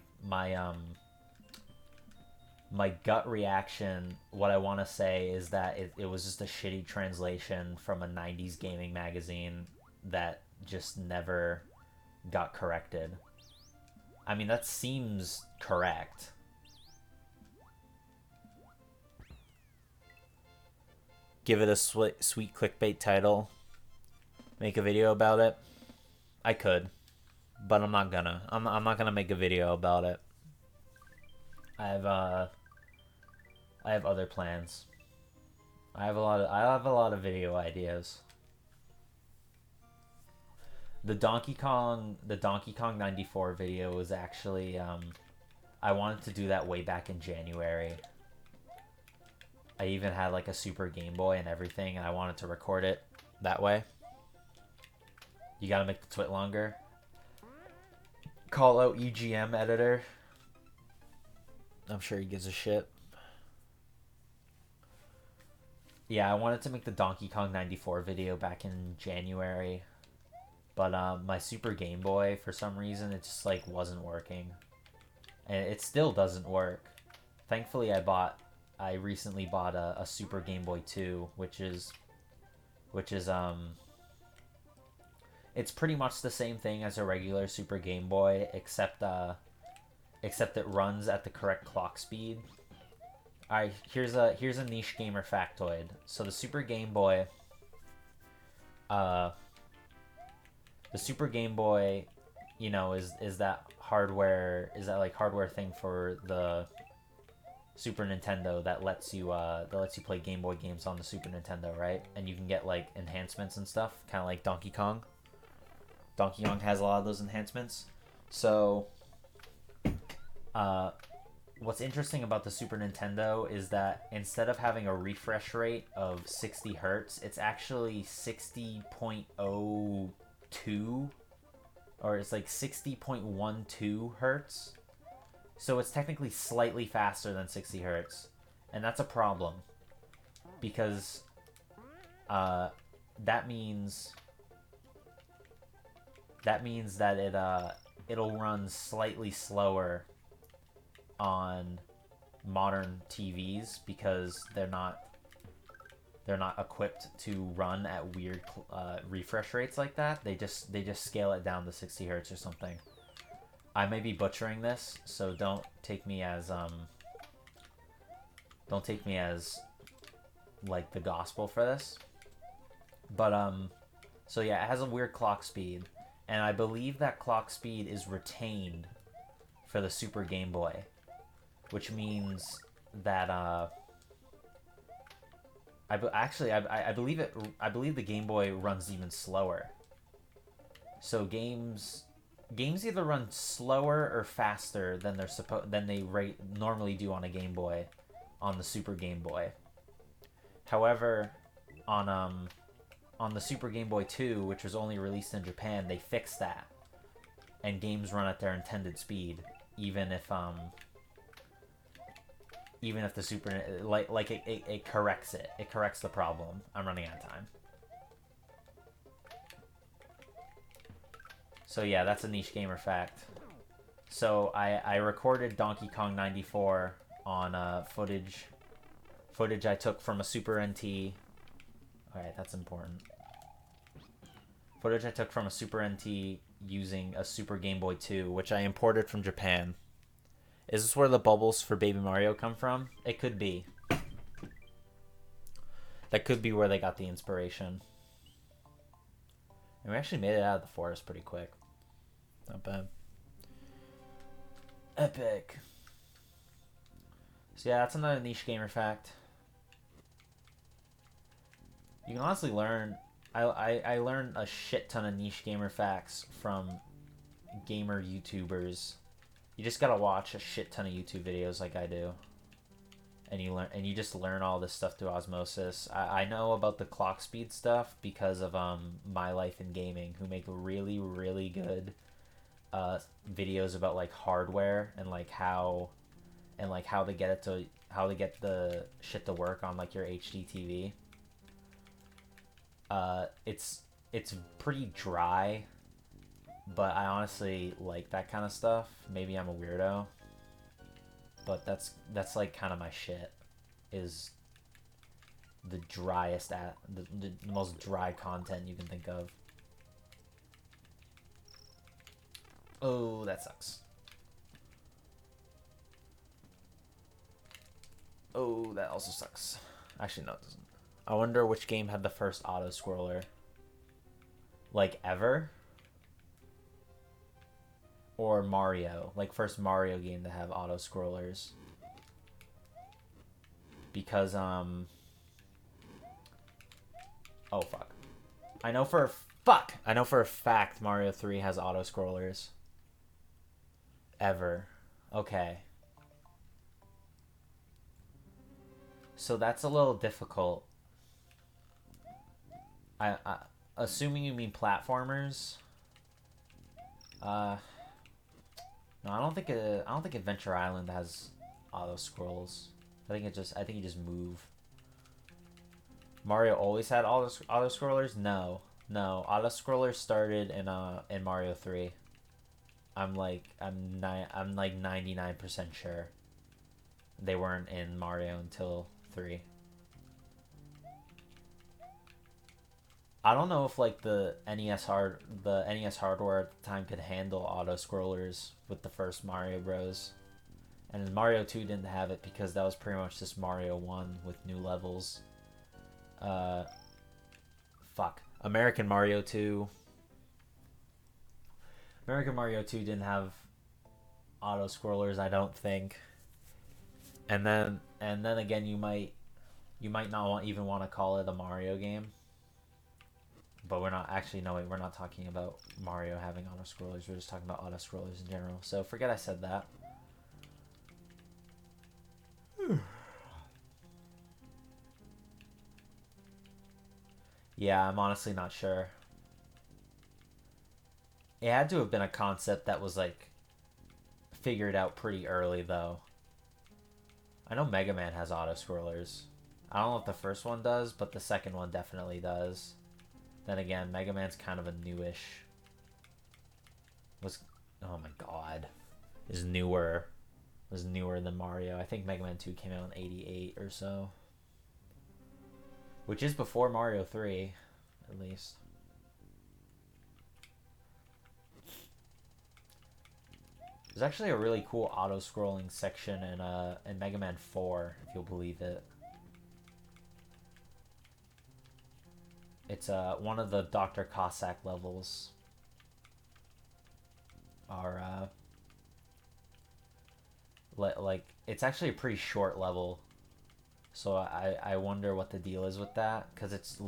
A: gut reaction, what I want to say is that it was just a shitty translation from a 90s gaming magazine that just never got corrected. I mean, that seems correct. Give it a sweet clickbait title. Make a video about it. I could, but I'm not gonna. I'm not gonna make a video about it. I have other plans. I have a lot of video ideas. The Donkey Kong 94 video was actually I wanted to do that way back in January. I even had like a Super Game Boy and everything, and I wanted to record it that way. You gotta make the twit longer. Call out EGM editor. I'm sure he gives a shit. Yeah, I wanted to make the Donkey Kong 94 video back in January, but my Super Game Boy, for some reason, it just like wasn't working, and it still doesn't work. Thankfully, I recently bought a Super Game Boy 2, which is it's pretty much the same thing as a regular Super Game Boy, except it runs at the correct clock speed. Alright, here's a niche gamer factoid. So the Super Game Boy, you know, is that hardware thing for the Super Nintendo that lets you play Game Boy games on the Super Nintendo, right? And you can get like enhancements and stuff, kind of like Donkey Kong. Donkey Kong has a lot of those enhancements. So, what's interesting about the Super Nintendo is that instead of having a refresh rate of 60 hertz, it's actually 60.02, or it's like 60.12 hertz. So it's technically slightly faster than 60 hertz, and that's a problem, because that means that means that it'll run slightly slower on modern TVs because they're not equipped to run at weird refresh rates like that. They just scale it down to 60 hertz or something. I may be butchering this, so don't take me as like the gospel for this. But so yeah, it has a weird clock speed, and I believe that clock speed is retained for the Super Game Boy, which means that I believe the Game Boy runs even slower. So games either run slower or faster than they normally do on a Game Boy, on the Super Game Boy. However, on the Super Game Boy 2, which was only released in Japan, they fixed that, and games run at their intended speed, even if the Super it corrects it. It corrects the problem. I'm running out of time. So yeah, that's a niche gamer fact. So I recorded Donkey Kong 94 on footage I took from a Super NT. Alright, that's important. Footage I took from a Super NT using a Super Game Boy 2, which I imported from Japan. Is this where the bubbles for Baby Mario come from? It could be. That could be where they got the inspiration. And we actually made it out of the forest pretty quick. Not bad. Epic. So yeah, that's another niche gamer fact. You can honestly learn... I learned a shit ton of niche gamer facts from gamer YouTubers. You just gotta watch a shit ton of YouTube videos like I do. And you just learn all this stuff through osmosis. I know about the clock speed stuff because of My Life in Gaming, who make really, really good videos about like hardware and how they get the shit to work on like your HD TV. It's pretty dry, but I honestly like that kind of stuff. Maybe I'm a weirdo, but that's like kind of my shit, is the driest the most dry content you can think of. Oh, that sucks. Oh, that also sucks. Actually, no, it doesn't. I wonder which game had the first auto-scroller. Like, ever? Or Mario. Like, first Mario game to have auto-scrollers. Because, oh, fuck. I know for a fact Mario 3 has auto-scrollers. Ever. Okay. So that's a little difficult. I assuming you mean platformers. No, I don't think Adventure Island has auto scrolls. I think you just move. Mario always had auto scrollers. No, auto scrollers started in Mario 3. I'm like 99% sure they weren't in Mario until 3. I don't know if like the NES hardware at the time could handle auto scrollers with the first Mario Bros. And Mario 2 didn't have it because that was pretty much just Mario 1 with new levels. American Mario 2 didn't have auto scrollers, I don't think. And then again, you might not even want to call it a Mario game. But we're not we're not talking about Mario having auto scrollers. We're just talking about auto scrollers in general. So forget I said that. Yeah, I'm honestly not sure. It had to have been a concept that was like figured out pretty early though. I know Mega Man has auto scrollers. I don't know if the first one does, but the second one definitely does. Then again, Mega Man's kind of a newish was, oh my god, is newer than Mario. I think Mega Man 2 came out in 88 or so. Which is before Mario 3, at least. There's actually a really cool auto-scrolling section in Mega Man 4, if you'll believe it. It's one of the Dr. Cossack levels are like it's actually a pretty short level, so I wonder what the deal is with that, because it's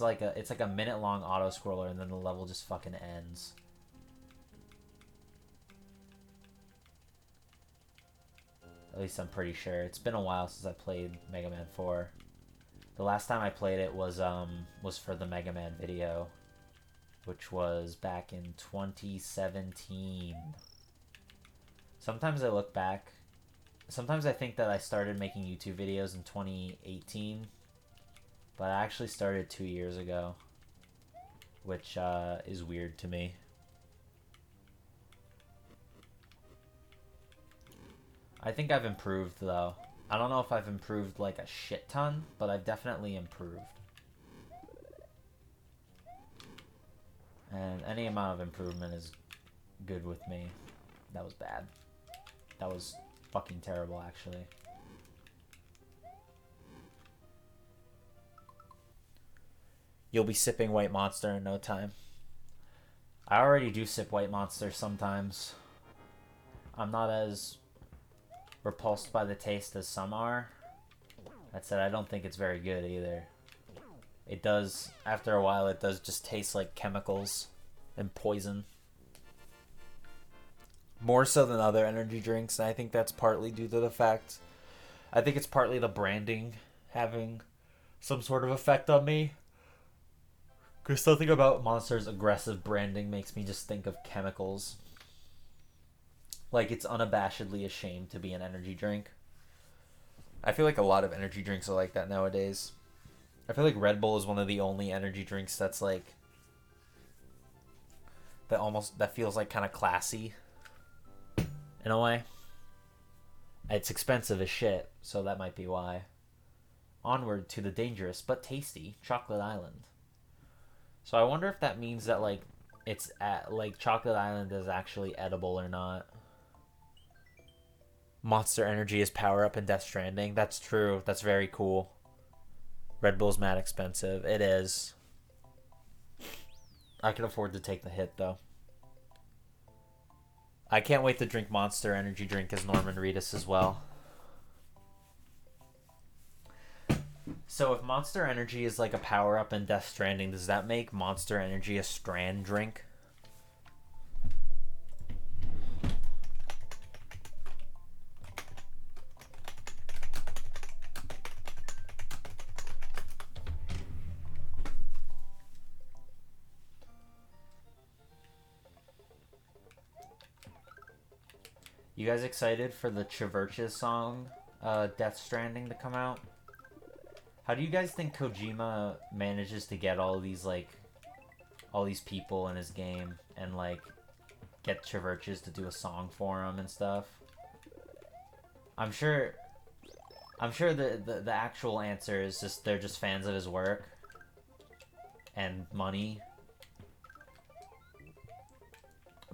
A: like a minute long auto scroller and then the level just fucking ends. At least I'm pretty sure. It's been a while since I played Mega Man 4. The last time I played it was for the Mega Man video, which was back in 2017. Sometimes I look back. Sometimes I think that I started making YouTube videos in 2018, but I actually started 2 years ago, which is weird to me. I think I've improved, though. I don't know if I've improved like a shit ton, but I've definitely improved. And any amount of improvement is good with me. That was bad. That was fucking terrible, actually. You'll be sipping White Monster in no time. I already do sip White Monster sometimes. I'm not as repulsed by the taste as some are. That said, I don't think it's very good either. It does, after a while, it does just taste like chemicals and poison. More so than other energy drinks, and I think that's partly due to the fact... I think it's partly the branding having some sort of effect on me. Because something about Monster's aggressive branding makes me just think of chemicals. Like, it's unabashedly ashamed to be an energy drink. I feel like a lot of energy drinks are like that nowadays. I feel like Red Bull is one of the only energy drinks that's like... that feels like kind of classy. In a way. It's expensive as shit, so that might be why. Onward to the dangerous but tasty Chocolate Island. So I wonder if that means that like it's at like Chocolate Island is actually edible or not. Monster Energy is power up in Death Stranding. That's true. That's very cool. Red Bull's mad expensive. It is. I can afford to take the hit though. I can't wait to drink Monster Energy drink as Norman Reedus as well. So if Monster Energy is like a power-up in Death Stranding, does that make Monster Energy a Strand drink? You guys excited for the Chiverches song, Death Stranding, to come out? How do you guys think Kojima manages to get all these people in his game and like get Chiverches to do a song for him and stuff? I'm sure the actual answer is just they're just fans of his work and money.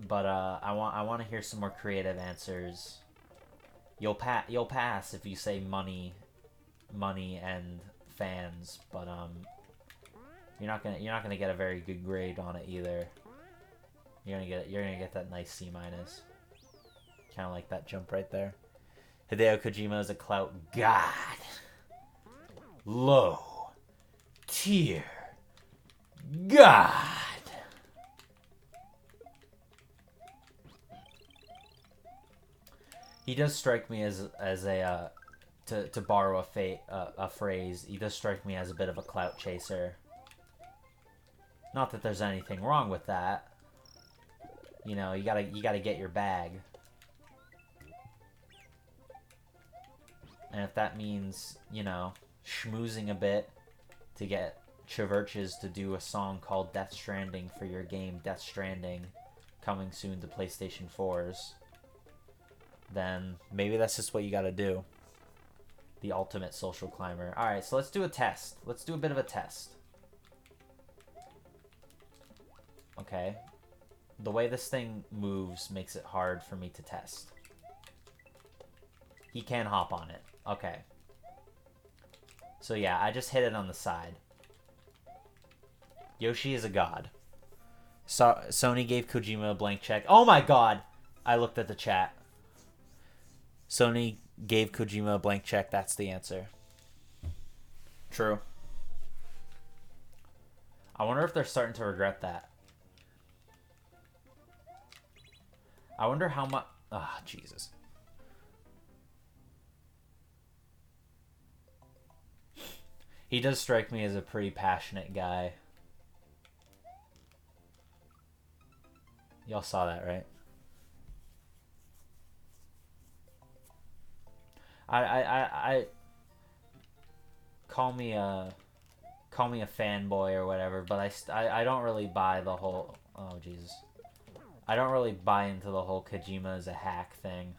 A: But I want to hear some more creative answers. You'll pass if you say money and fans, but you're not gonna get a very good grade on it either. You're gonna get that nice C-. Kind of like that jump right there. Hideo Kojima is a clout god. Low tier god. He does strike me as a to borrow a phrase, he does strike me as a bit of a clout chaser. Not that there's anything wrong with that. You know, you gotta get your bag. And if that means, you know, schmoozing a bit to get Chiverches to do a song called Death Stranding for your game Death Stranding, coming soon to PlayStation 4s, then maybe that's just what you gotta do. The ultimate social climber. Alright, so let's do a test. Let's do a bit of a test. Okay. The way this thing moves makes it hard for me to test. He can hop on it. Okay. So yeah, I just hit it on the side. Yoshi is a god. So Sony gave Kojima a blank check. Oh my god! I looked at the chat. Sony gave Kojima a blank check. That's the answer. True. I wonder if they're starting to regret that. I wonder how much... Ah, Jesus. He does strike me as a pretty passionate guy. Y'all saw that, right? I call me a fanboy or whatever, but I don't really buy the whole... Oh, Jesus. I don't really buy into the whole Kojima is a hack thing.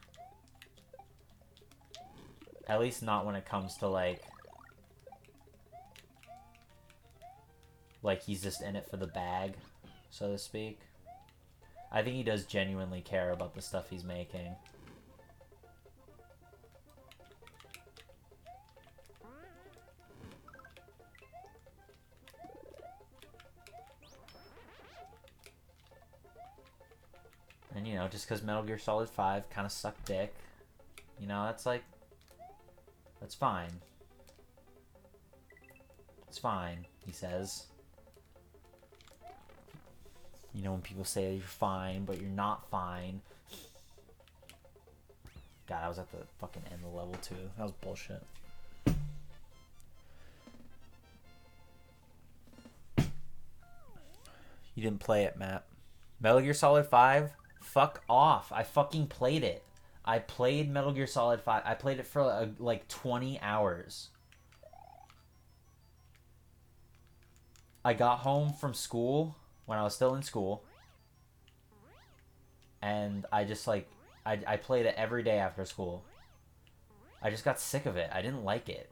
A: At least not when it comes to, like he's just in it for the bag, so to speak. I think he does genuinely care about the stuff he's making. And, you know, just because Metal Gear Solid 5 kind of sucked dick, you know, that's like, that's fine. It's fine, he says. You know, when people say you're fine, but you're not fine. God, I was at the fucking end of level 2. That was bullshit. You didn't play it, Matt. Metal Gear Solid 5? Fuck off. I fucking played it. I played Metal Gear Solid 5. I played it for like 20 hours. I got home from school when I was still in school. And I just like, I played it every day after school. I just got sick of it. I didn't like it.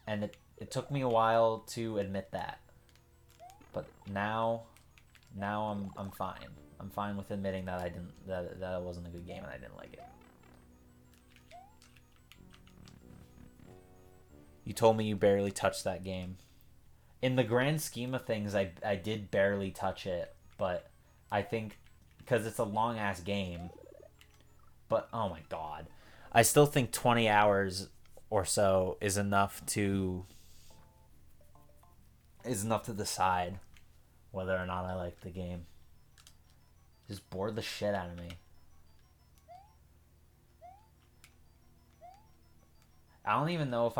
A: And it took me a while to admit that. But now I'm fine. I'm fine with admitting that that it wasn't a good game and I didn't like it. You told me you barely touched that game. In the grand scheme of things, I did barely touch it, but I think because it's a long ass game. But oh my god, I still think 20 hours or so is enough to decide whether or not I like the game. Just bored the shit out of me. I don't even know if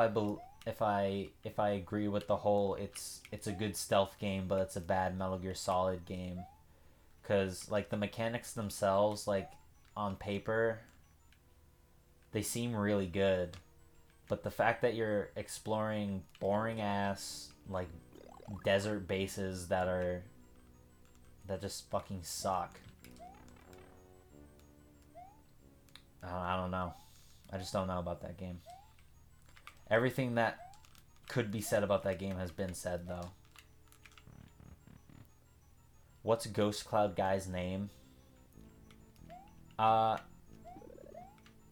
A: I agree with the whole it's a good stealth game but it's a bad Metal Gear Solid game, cuz like the mechanics themselves, like on paper they seem really good, but the fact that you're exploring boring ass like desert bases that just fucking suck. I don't know. I just don't know about that game. Everything that could be said about that game has been said, though. What's Ghost Cloud Guy's name?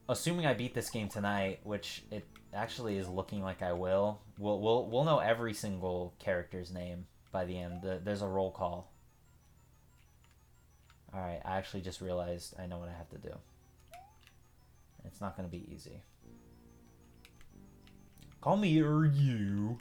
A: Assuming I beat this game tonight, which it actually is looking like I will, we'll know every single character's name by the end. There's a roll call. Alright, I actually just realized I know what I have to do. It's not going to be easy. Call me or you.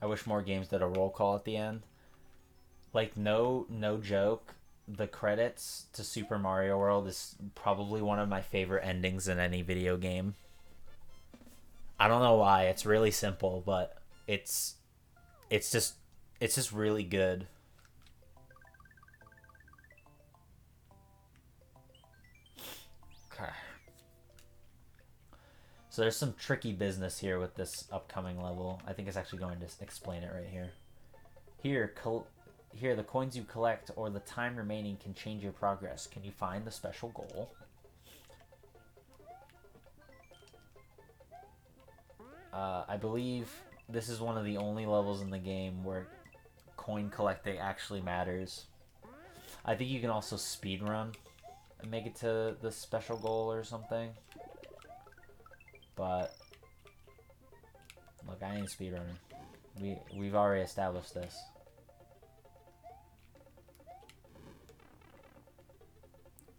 A: I wish more games did a roll call at the end. Like, no joke, the credits to Super Mario World is probably one of my favorite endings in any video game. I don't know why, it's really simple, but it's it's just really good. Okay. So there's some tricky business here with this upcoming level. I think it's actually going to explain it right here. Here, the coins you collect or the time remaining can change your progress. Can you find the special goal? I believe this is one of the only levels in the game where coin collecting actually matters. I think you can also speedrun and make it to the special goal or something. But look, I ain't a speedrunner. We've already established this.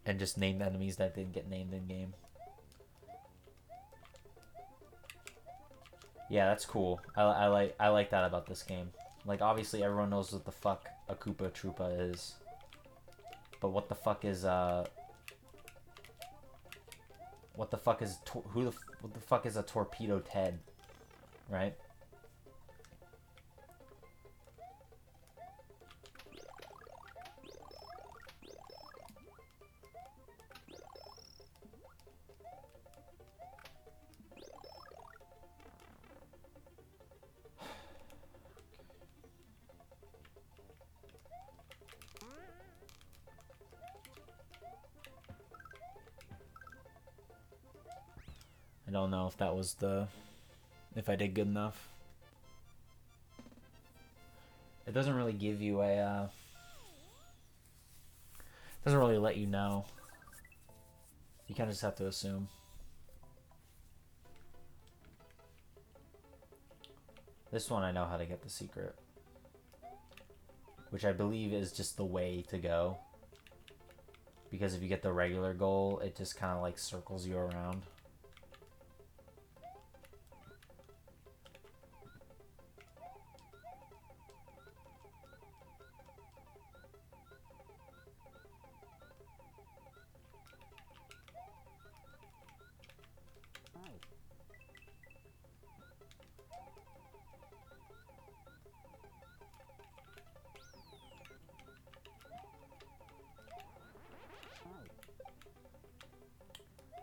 A: And just name enemies that didn't get named in game. Yeah, that's cool. I like that about this game. Like, obviously everyone knows what the fuck a Koopa Troopa is. But what the fuck is what the fuck is a Torpedo Ted, right? I don't know if that was if I did good enough. It doesn't really give you a, doesn't really let you know. You kind of just have to assume. This one I know how to get the secret. Which I believe is just the way to go. Because if you get the regular goal, it just kind of like circles you around.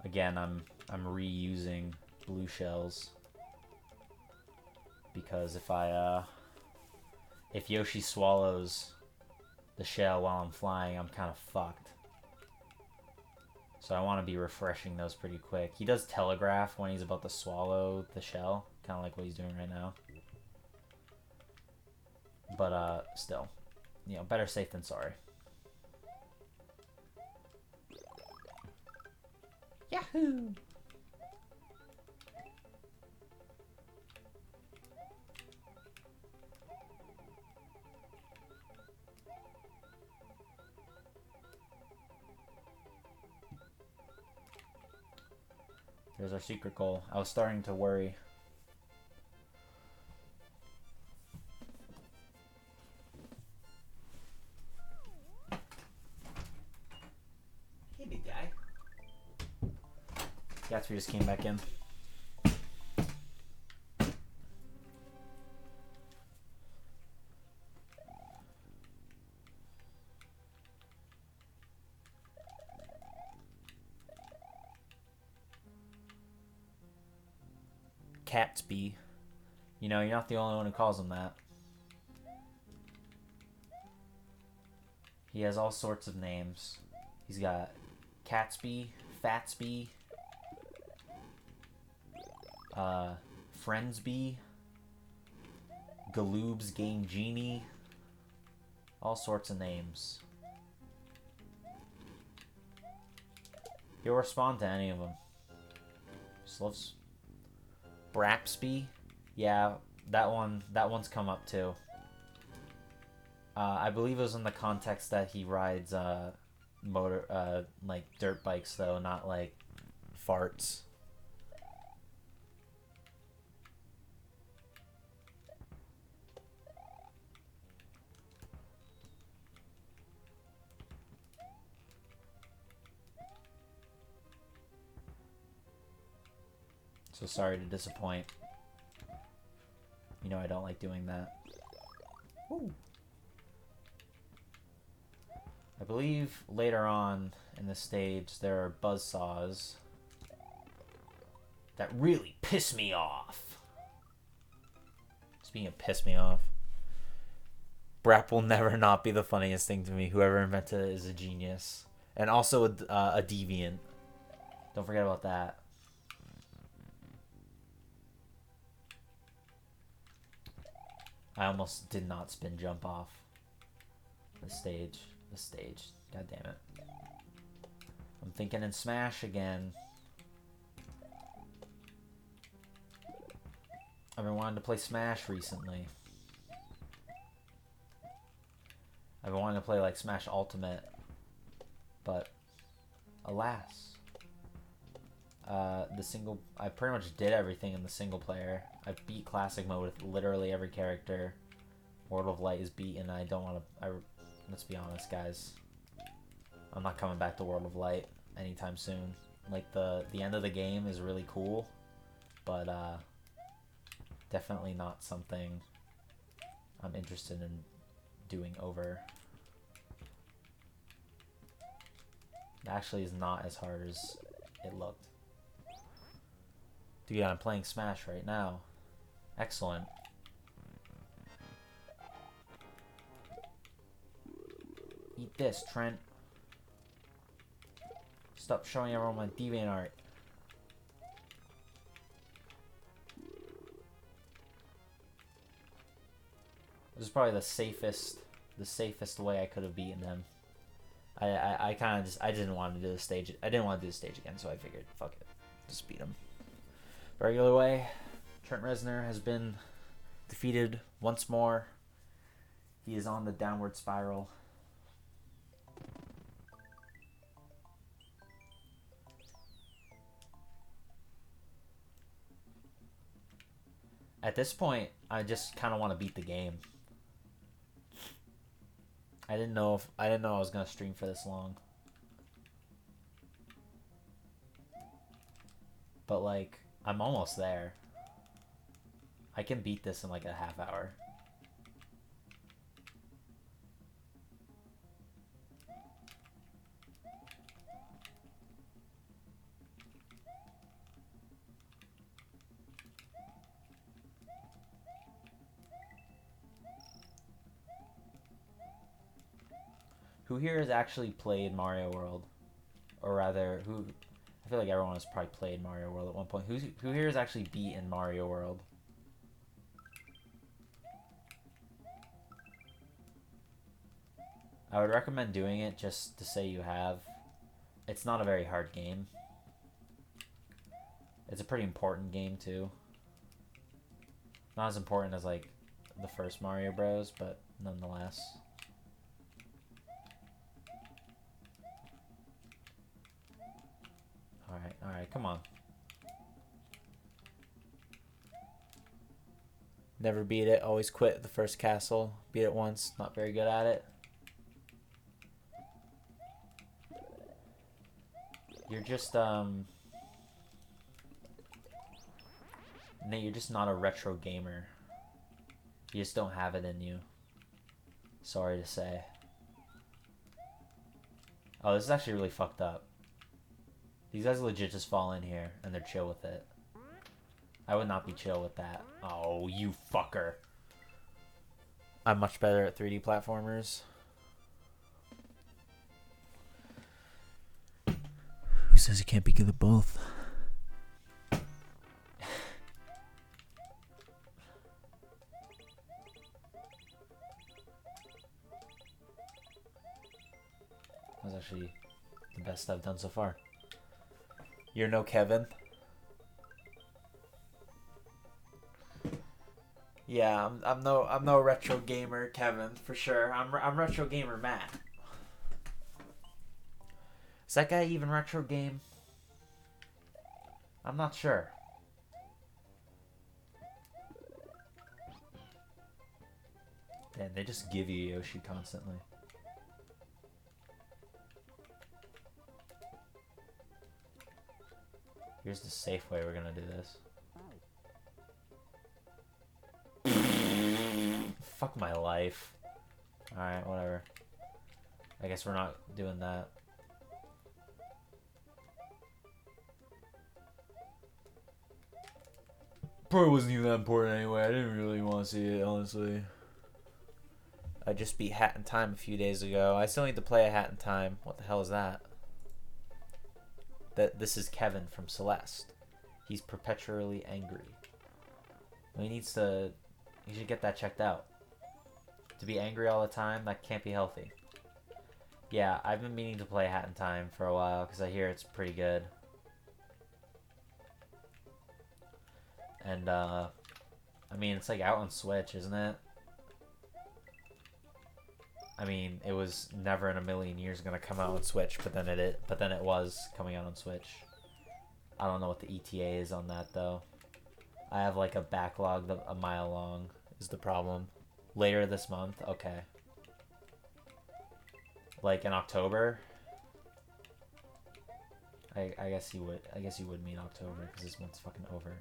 A: Again, I'm reusing blue shells because if Yoshi swallows the shell while I'm flying, I'm kind of fucked. So I want to be refreshing those pretty quick. He does telegraph when he's about to swallow the shell, kind of like what he's doing right now. But still, you know, better safe than sorry. Yahoo! There's our secret goal. I was starting to worry. Hey, big guy. Gatsby just came back in. Catsby. You know, you're not the only one who calls him that. He has all sorts of names. He's got Catsby, Fatsby, Friendsby, Galoob's Game Genie, all sorts of names. He'll respond to any of them. Just loves Brapsby. Yeah, that one's come up too. I believe it was in the context that he rides like dirt bikes though, not like farts. So sorry to disappoint. You know I don't like doing that. Ooh. I believe later on in the stage there are buzzsaws that really piss me off. Speaking of piss me off, Brap will never not be the funniest thing to me. Whoever invented it is a genius. And also a deviant. Don't forget about that. I almost did not spin jump off the stage. The stage. God damn it. I'm thinking in Smash again. I've been wanting to play Smash recently. I've been wanting to play like Smash Ultimate, but alas, I pretty much did everything in the single player. I beat Classic Mode with literally every character. World of Light is beaten. I don't want to. Let's be honest, guys. I'm not coming back to World of Light anytime soon. Like the end of the game is really cool, but definitely not something I'm interested in doing over. It actually is not as hard as it looked. Dude, I'm playing Smash right now. Excellent. Eat this, Trent. Stop showing everyone my DeviantArt. This is probably the safest way I could have beaten them. I kind of I didn't want to do the stage. I didn't want to do the stage again, so I figured, fuck it, just beat him. Regular way. Trent Reznor has been defeated once more. He is on the downward spiral. At this point, I just kind of want to beat the game. I didn't know I was gonna stream for this long. But like, I'm almost there. I can beat this in like a half hour. Who here has actually played Mario World? Or rather, who... I feel like everyone has probably played Mario World at one point. Who here has actually beaten Mario World? I would recommend doing it just to say you have. It's not a very hard game. It's a pretty important game too. Not as important as like the first Mario Bros, but nonetheless. Alright, come on. Never beat it, always quit the first castle. Beat it once, not very good at it. You're just, Nate, you're just not a retro gamer. You just don't have it in you. Sorry to say. Oh, this is actually really fucked up. These guys legit just fall in here, and they're chill with it. I would not be chill with that. Oh, you fucker. I'm much better at 3D platformers. Who says you can't be good at both? That was actually the best I've done so far. You're no Kevin. Yeah, I'm no retro gamer Kevin for sure. I'm retro gamer Matt. Is that guy even retro game? I'm not sure. Man, they just give you Yoshi constantly. Here's the safe way we're gonna do this. fuck my life. Alright, whatever. I guess we're not doing that. Probably wasn't even that important anyway. I didn't really want to see it, honestly. I just beat Hat in Time a few days ago. I still need to play a Hat in Time. What the hell is that? This is Kevin from Celeste. He's perpetually angry. He should get that checked out. To be angry all the time, that can't be healthy. Yeah, I've been meaning to play Hat in Time for a while because I hear it's pretty good. And, I mean, it's like out on Switch, isn't it? I mean, it was never in a million years gonna come out on Switch, but then it was coming out on Switch. I don't know what the ETA is on that though. I have like a backlog a mile long is the problem. Later this month, okay. Like in October. I guess you would mean October because this month's fucking over.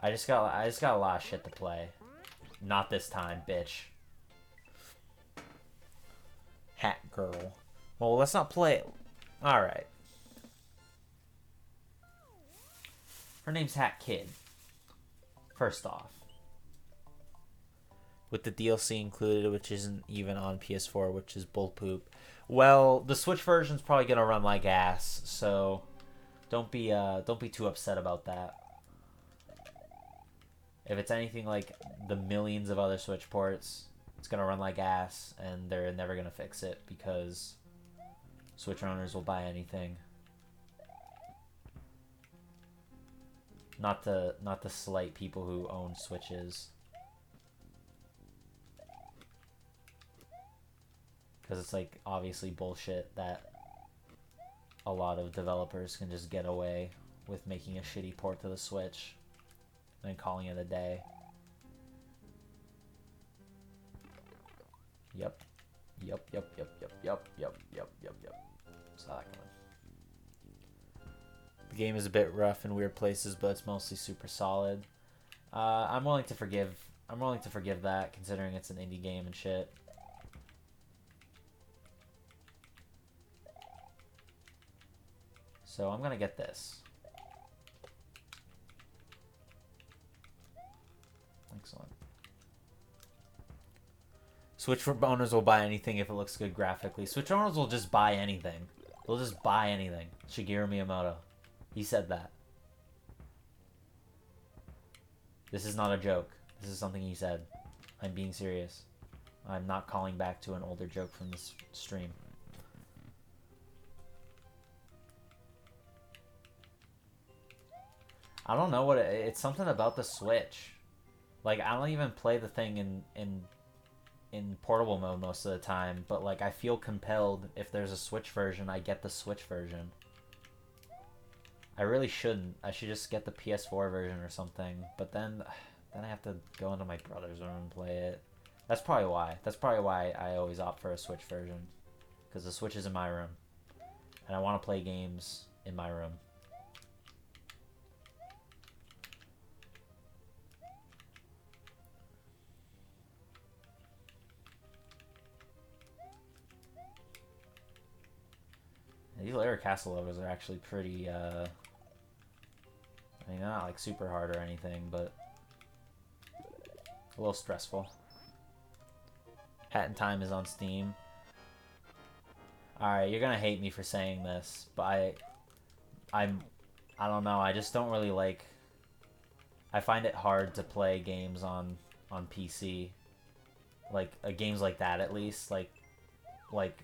A: I just got a lot of shit to play. Not this time, bitch. Hat girl. Well, let's not play. Alright. Her name's Hat Kid. First off. With the DLC included, which isn't even on PS4, which is bull poop. Well, the Switch version's probably gonna run like ass, so don't be too upset about that. If it's anything like the millions of other Switch ports, it's going to run like ass, and they're never going to fix it because Switch owners will buy anything. Not to slight people who own Switches. Because it's like obviously bullshit that a lot of developers can just get away with making a shitty port to the Switch and calling it a day. Yep. Saw that coming. The game is a bit rough in weird places, but it's mostly super solid. I'm willing to forgive that, considering it's an indie game and shit. So I'm gonna get this. Excellent. Switch owners will buy anything if it looks good graphically. Switch owners will just buy anything. They'll just buy anything. Shigeru Miyamoto. He said that. This is not a joke. This is something he said. I'm being serious. I'm not calling back to an older joke from this stream. I don't know what it's something about the Switch. Like, I don't even play the thing in portable mode most of the time, but like I feel compelled if there's a Switch version, I get the Switch version. I really shouldn't. I should just get the PS4 version or something, but then I have to go into my brother's room and play it. That's probably why. That's probably why I always opt for a Switch version, because the Switch is in my room, and I want to play games in my room. These layer castle levels are actually pretty, I mean, they're not like super hard or anything, but a little stressful. Hat in Time is on Steam. Alright, you're gonna hate me for saying this, but I don't know, I just don't really like, I find it hard to play games on PC. Like, games like that at least, like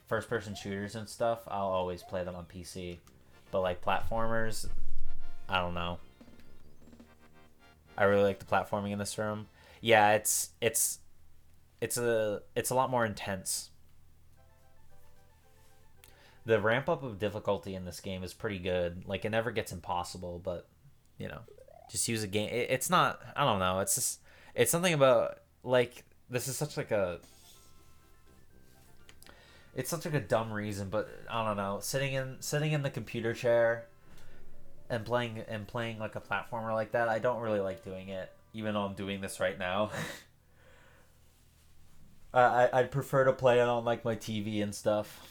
A: first-person shooters and stuff, I'll always play them on PC. But like platformers, I don't know. I really like the platforming in this room. Yeah, it's a lot more intense. The ramp up of difficulty in this game is pretty good. Like, it never gets impossible, but you know, just use a game. It's not. I don't know. It's just. It's something about like this is such like a. It's such like a dumb reason, but I don't know. Sitting in the computer chair and playing like a platformer like that, I don't really like doing it. even though I'm doing this right now. I'd prefer to play it on like my TV and stuff.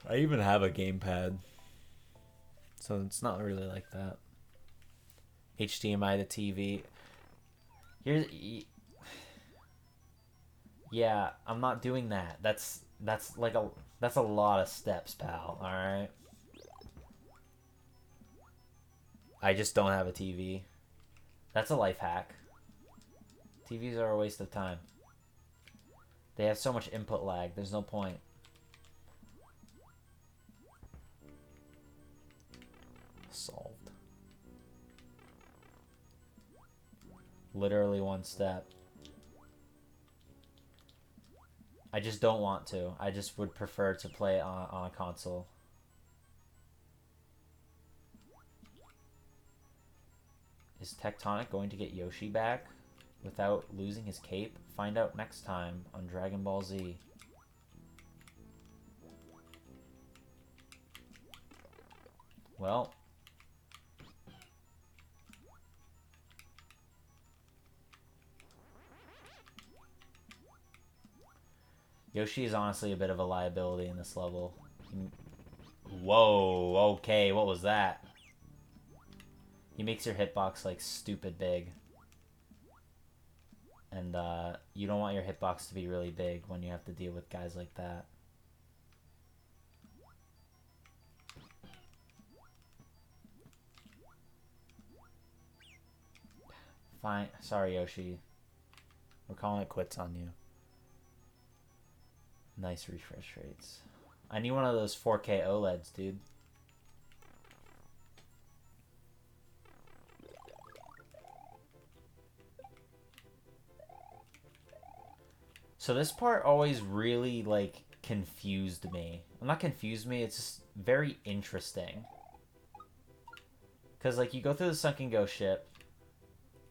A: I even have a gamepad, so it's not really like that. HDMI to TV. Here's, yeah, I'm not doing that. That's a lot of steps, pal. All right. I just don't have a TV. That's a life hack. TVs are a waste of time. They have so much input lag. There's no point. Solved. Literally one step. I just don't want to. I just would prefer to play on a console. Is Tectonic going to get Yoshi back without losing his cape? Find out next time on Dragon Ball Z. Well, Yoshi is honestly a bit of a liability in this level. Whoa, okay, what was that? He makes your hitbox like stupid big. And you don't want your hitbox to be really big when you have to deal with guys like that. Fine. Sorry, Yoshi. We're calling it quits on you. Nice refresh rates. I need one of those 4K OLEDs, dude. So this part always really, like, confused me. Well, not confused me, it's just very interesting. Because, like, you go through the sunken ghost ship,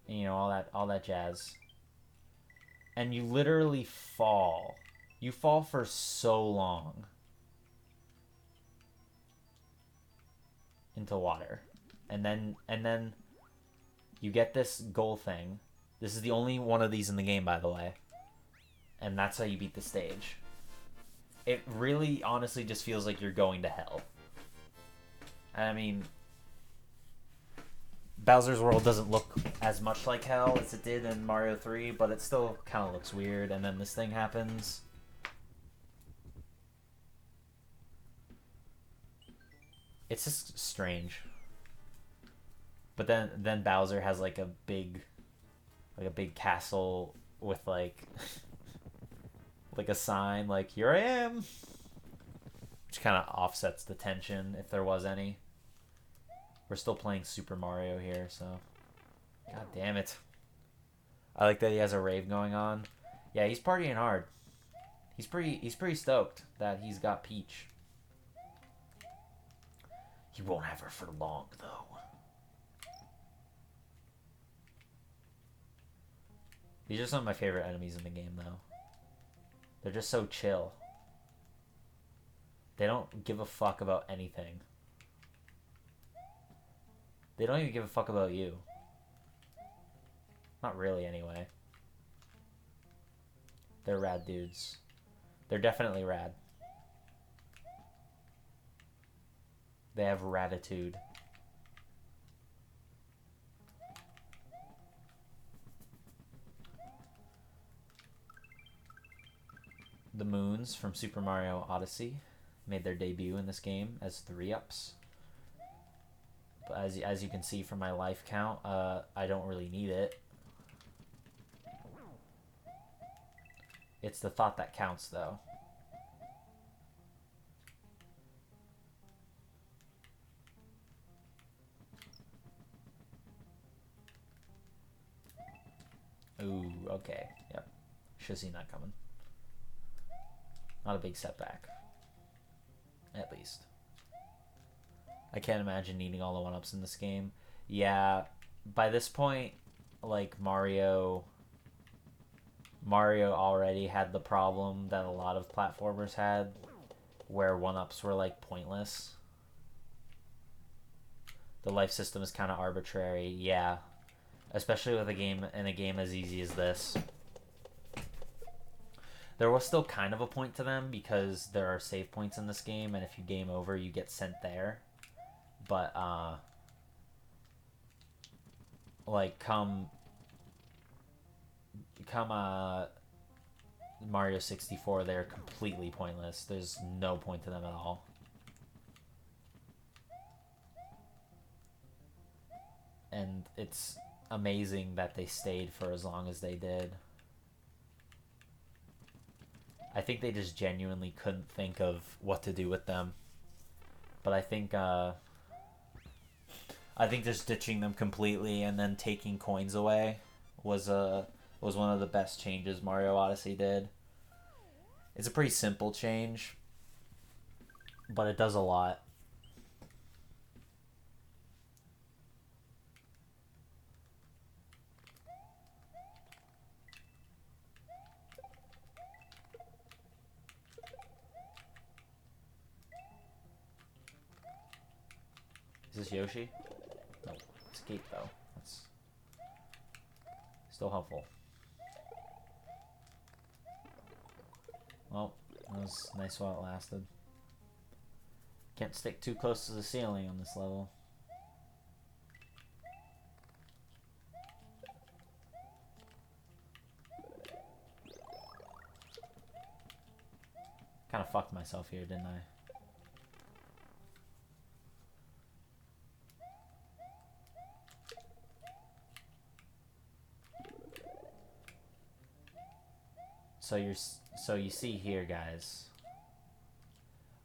A: and, you know, all that jazz. And you literally fall. You fall for so long into water. And then you get this goal thing. This is the only one of these in the game, by the way. And that's how you beat the stage. It really, honestly, just feels like you're going to hell. And I mean, Bowser's World doesn't look as much like hell as it did in Mario 3, but it still kind of looks weird. And then this thing happens. It's just strange. But then Bowser has like a big castle with like like a sign like "Here I am," which kind of offsets the tension if there was any. We're still playing Super Mario here, so god damn it. I like that he has a rave going on. Yeah, he's partying hard. He's pretty stoked that he's got Peach. He won't have her for long, though. These are some of my favorite enemies in the game, though. They're just so chill. They don't give a fuck about anything. They don't even give a fuck about you. Not really, anyway. They're rad dudes. They're definitely rad. They have ratitude. The moons from Super Mario Odyssey made their debut in this game as 3-ups. But as you can see from my life count, I don't really need it. It's the thought that counts, though. Ooh, okay. Yep. Should've seen that coming. Not a big setback. At least. I can't imagine needing all the 1-ups in this game. Yeah, by this point, like, Mario Mario already had the problem that a lot of platformers had, where one-ups were like pointless. The life system is kind of arbitrary, yeah. Especially with a game as easy as this. There was still kind of a point to them because there are save points in this game, and if you game over, you get sent there. But like come Mario 64, they're completely pointless. There's no point to them at all. And it's amazing that they stayed for as long as they did. I think they just genuinely couldn't think of what to do with them. But I think just ditching them completely and then taking coins away was one of the best changes Mario Odyssey did. It's a pretty simple change, but it does a lot. Is this Yoshi? No, escape though. That's still helpful. Well, that was nice while it lasted. Can't stick too close to the ceiling on this level. Kind of fucked myself here, didn't I? So you see here, guys.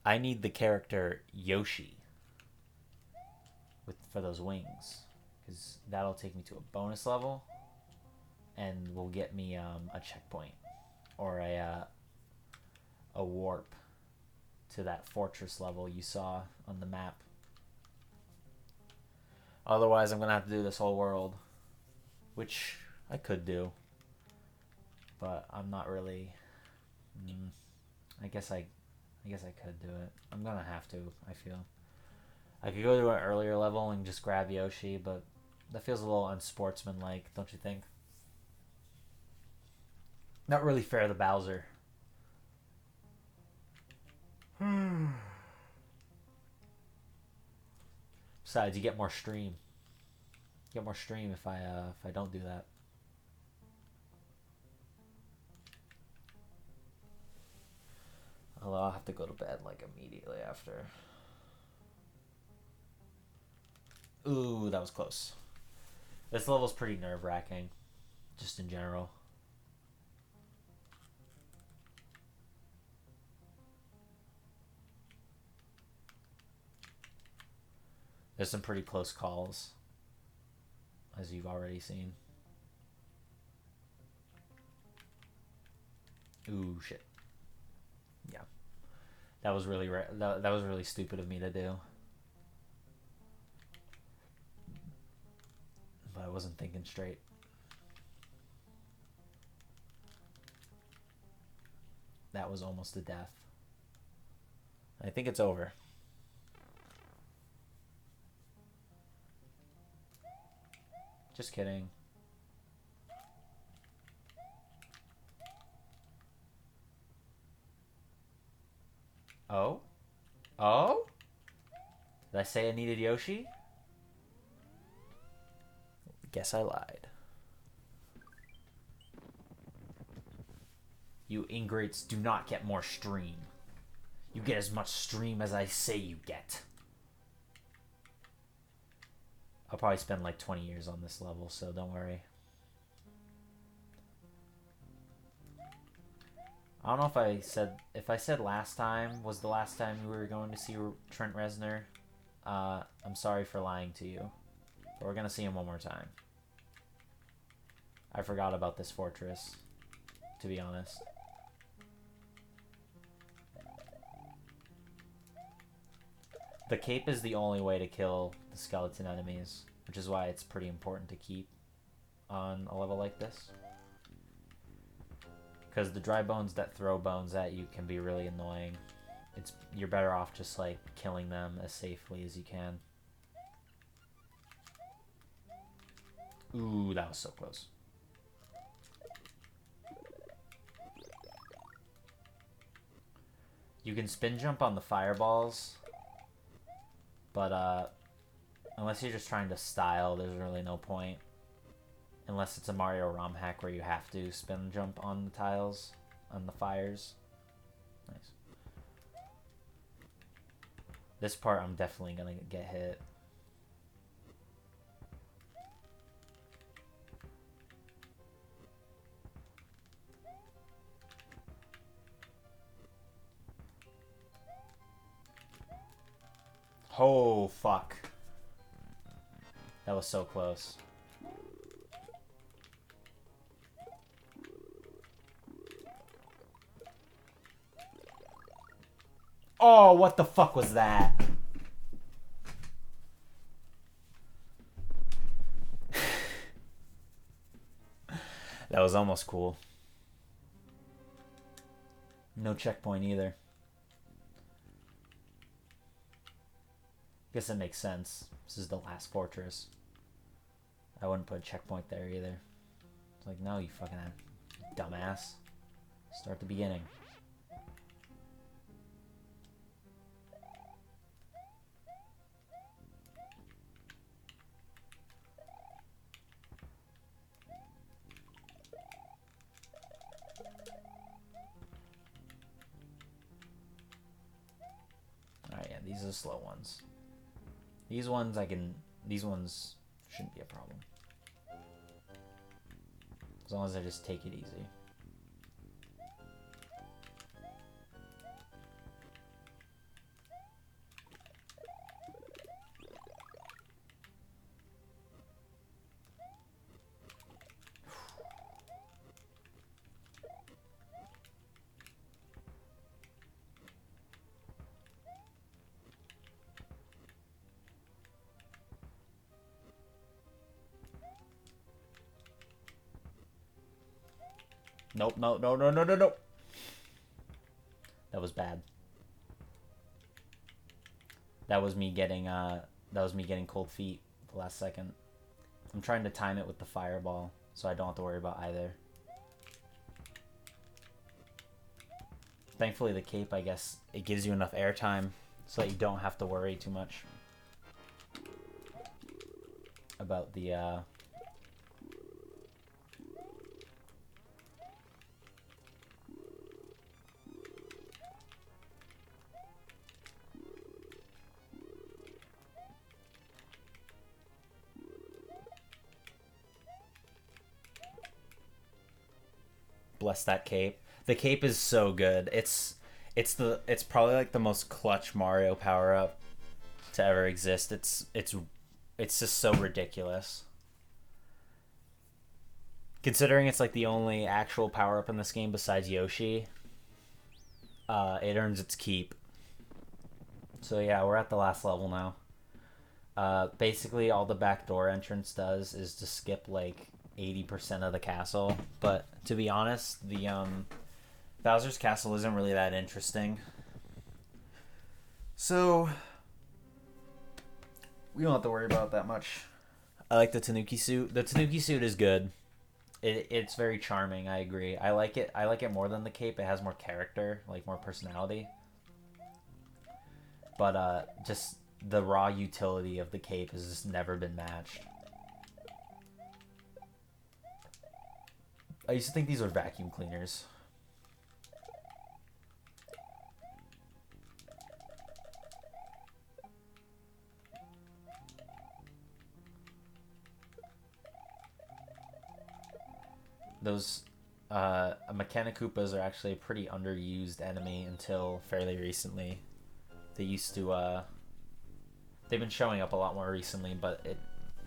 A: I need the character Yoshi for those wings, because that'll take me to a bonus level, and will get me a checkpoint or a warp to that fortress level you saw on the map. Otherwise, I'm gonna have to do this whole world, which I could do. But I'm not really. I guess I could do it. I'm gonna have to. I feel. I could go to an earlier level and just grab Yoshi, but that feels a little unsportsmanlike, don't you think? Not really fair to Bowser. Besides, you get more stream. You get more stream if I don't do that. Although I'll have to go to bed like immediately after. Ooh, that was close. This level's pretty nerve-wracking, just in general. There's some pretty close calls, as you've already seen. Ooh, shit. Yeah. That was really that was really stupid of me to do. But I wasn't thinking straight. That was almost a death. I think it's over. Just kidding. Oh? Oh? Did I say I needed Yoshi? Guess I lied. You ingrates do not get more stream. You get as much stream as I say you get. I'll probably spend like 20 years on this level, so don't worry. I don't know if I said last time was the last time we were going to see Trent Reznor. I'm sorry for lying to you. But we're going to see him one more time. I forgot about this fortress, to be honest. The cape is the only way to kill the skeleton enemies, which is why it's pretty important to keep on a level like this. Because the dry bones that throw bones at you can be really annoying. You're better off just like killing them as safely as you can. Ooh, that was so close. You can spin jump on the fireballs, but unless you're just trying to style, there's really no point. Unless it's a Mario ROM hack where you have to spin jump on the tiles, on the fires. Nice. This part I'm definitely gonna get hit. Oh, fuck. That was so close. Oh, what the fuck was that? That was almost cool. No checkpoint either. Guess it makes sense. This is the last fortress. I wouldn't put a checkpoint there either. It's like, no, you fucking dumbass. Start the beginning. Alright, yeah, these are the slow ones. These ones shouldn't be a problem. As long as I just take it easy. Nope, no. That was bad. That was me getting cold feet the last second. I'm trying to time it with the fireball, so I don't have to worry about either. Thankfully the cape, I guess, it gives you enough airtime so that you don't have to worry too much about the bless that cape. The cape is so good. It's probably like the most clutch Mario power up to ever exist. It's just so ridiculous. Considering it's like the only actual power up in this game besides Yoshi, it earns its keep. So yeah, we're at the last level now. Basically all the backdoor entrance does is to skip like 80% of the castle, but to be honest, the Bowser's castle isn't really that interesting, so we don't have to worry about that much. I like the Tanuki suit. The Tanuki suit is good. It's very charming. I agree. I like it more than the cape. It has more character, like more personality, but just the raw utility of the cape has just never been matched. I used to think these were vacuum cleaners. Those Mechanic-Koopas are actually a pretty underused enemy until fairly recently. They used to, they've been showing up a lot more recently, but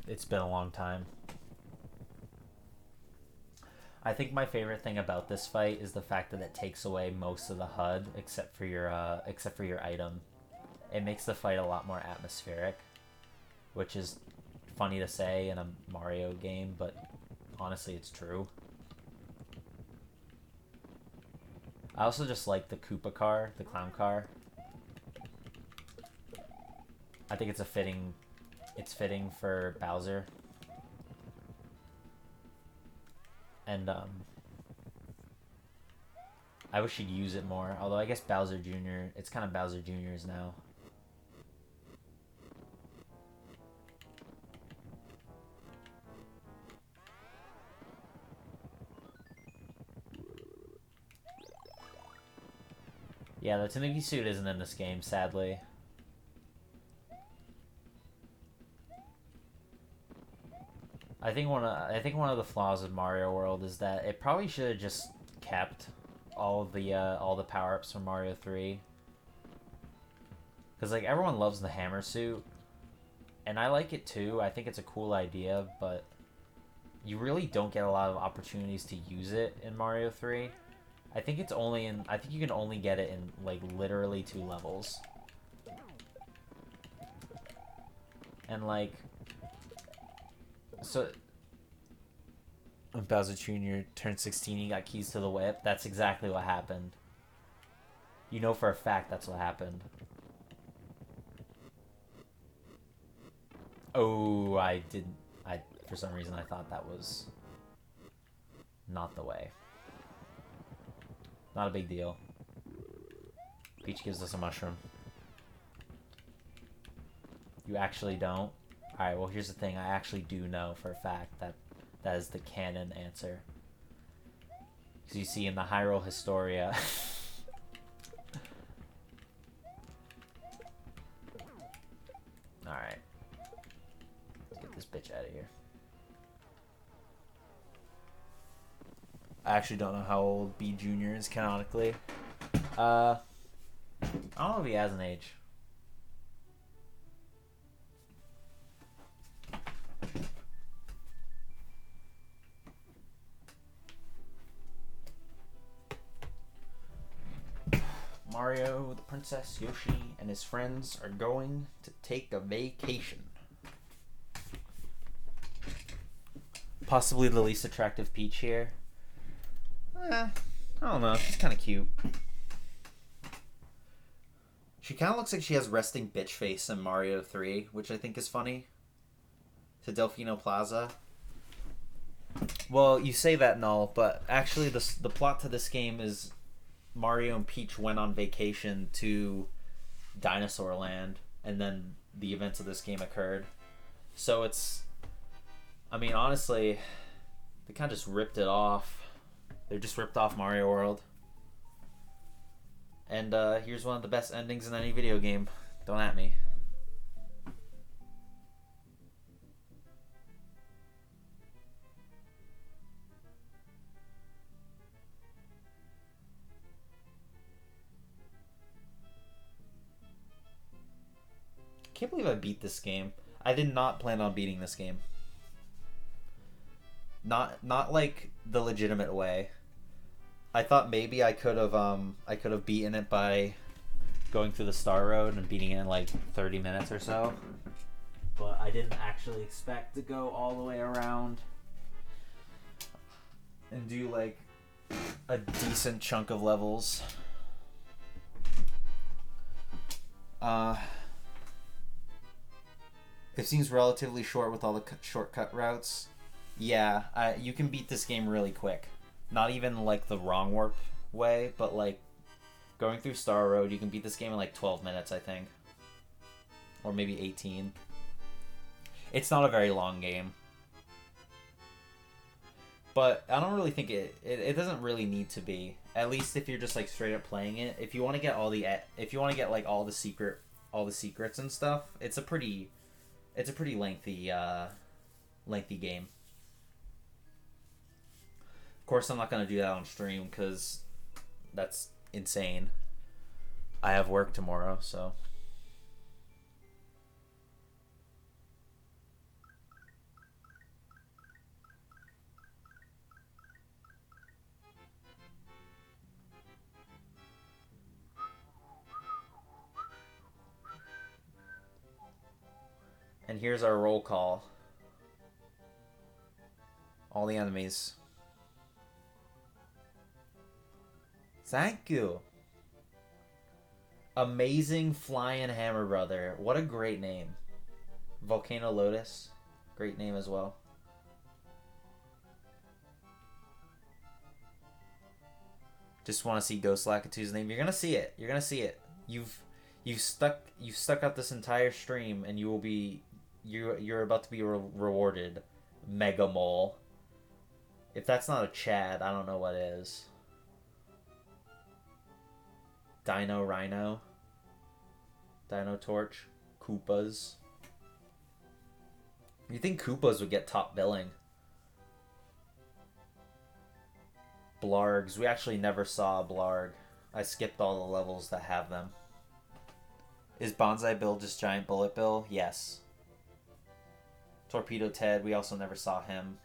A: it's been a long time. I think my favorite thing about this fight is the fact that it takes away most of the HUD except for your item. It makes the fight a lot more atmospheric, which is funny to say in a Mario game, but honestly it's true. I also just like the Koopa car, the clown car. I think it's fitting for Bowser. And I wish he'd use it more. Although I guess Bowser Jr., it's kind of Bowser Jr.'s now. Yeah, the Tanuki suit isn't in this game, sadly. I think one of the flaws of Mario World is that it probably should have just kept all the power-ups from Mario 3. Cuz like everyone loves the hammer suit, and I like it too. I think it's a cool idea, but you really don't get a lot of opportunities to use it in Mario 3. I think you can only get it in like literally 2 levels. And like so when Bowser Jr. turned 16, he got keys to the whip. That's exactly what happened. You know for a fact that's what happened. Oh, for some reason I thought that was not the way. Not a big deal. Peach gives us a mushroom. You actually don't? Alright, well here's the thing. I actually do know for a fact that that is the canon answer. Because you see in the Hyrule Historia... Alright. Let's get this bitch out of here. I actually don't know how old B Jr. is canonically. I don't know if he has an age. Mario, the Princess, Yoshi, and his friends are going to take a vacation. Possibly the least attractive Peach here. I don't know. She's kind of cute. She kind of looks like she has resting bitch face in Mario 3, which I think is funny. To Delfino Plaza. Well, you say that, Null, but actually the plot to this game is Mario and Peach went on vacation to Dinosaur Land, and then the events of this game occurred. So it's... I mean, honestly, they kind of just ripped it off. They just ripped off Mario World. And here's one of the best endings in any video game. Don't at me. Can't believe I beat this game. I did not plan on beating this game. Not like the legitimate way. I thought maybe I could have beaten it by going through the Star Road and beating it in like 30 minutes or so. But I didn't actually expect to go all the way around and do like a decent chunk of levels. It seems relatively short with all the shortcut routes. Yeah, you can beat this game really quick. Not even like the wrong warp way, but like going through Star Road, you can beat this game in like 12 minutes, I think. Or maybe 18. It's not a very long game. But I don't really think it doesn't really need to be. At least if you're just like straight up playing it. If you want to get like all the secrets and stuff, it's a pretty lengthy game. Of course, I'm not going to do that on stream because that's insane. I have work tomorrow, so... And here's our roll call. All the enemies. Thank you. Amazing Flying Hammer Brother. What a great name. Volcano Lotus. Great name as well. Just want to see Ghost Lakitu's name. You're gonna see it. You're gonna see it. You've stuck out this entire stream, and you're about to be rewarded. Mega Mole. If that's not a Chad, I don't know what is. Dino Rhino. Dino Torch. Koopas. You think Koopas would get top billing? Blargs. We actually never saw a Blarg. I skipped all the levels that have them. Is Bonsai Bill just Giant Bullet Bill? Yes. Torpedo Ted. We also never saw him.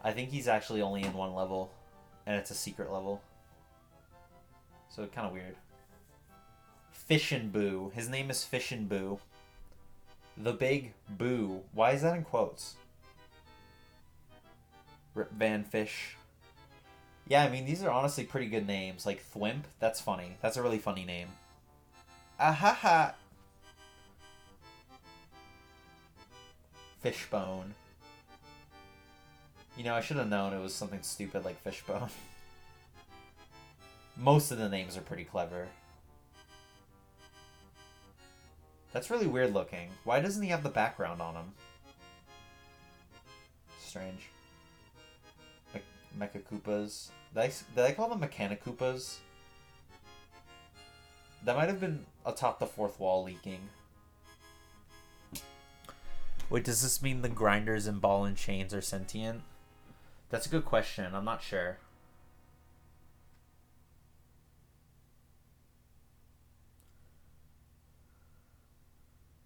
A: I think he's actually only in one level. And it's a secret level. So kind of weird. Fishin' Boo. His name is Fishin' Boo. The Big Boo. Why is that in quotes? Rip Van Fish. Yeah, I mean, these are honestly pretty good names. Like Thwimp, that's funny. That's a really funny name. Ahaha. Fishbone. You know, I should have known it was something stupid like Fishbone. Most of the names are pretty clever. That's really weird looking. Why doesn't he have the background on him? Strange. Mecha Koopas. Did I call them Mechanic Koopas? That might have been atop the fourth wall leaking. Wait, does this mean the grinders in Ball and Chains are sentient? That's a good question. I'm not sure.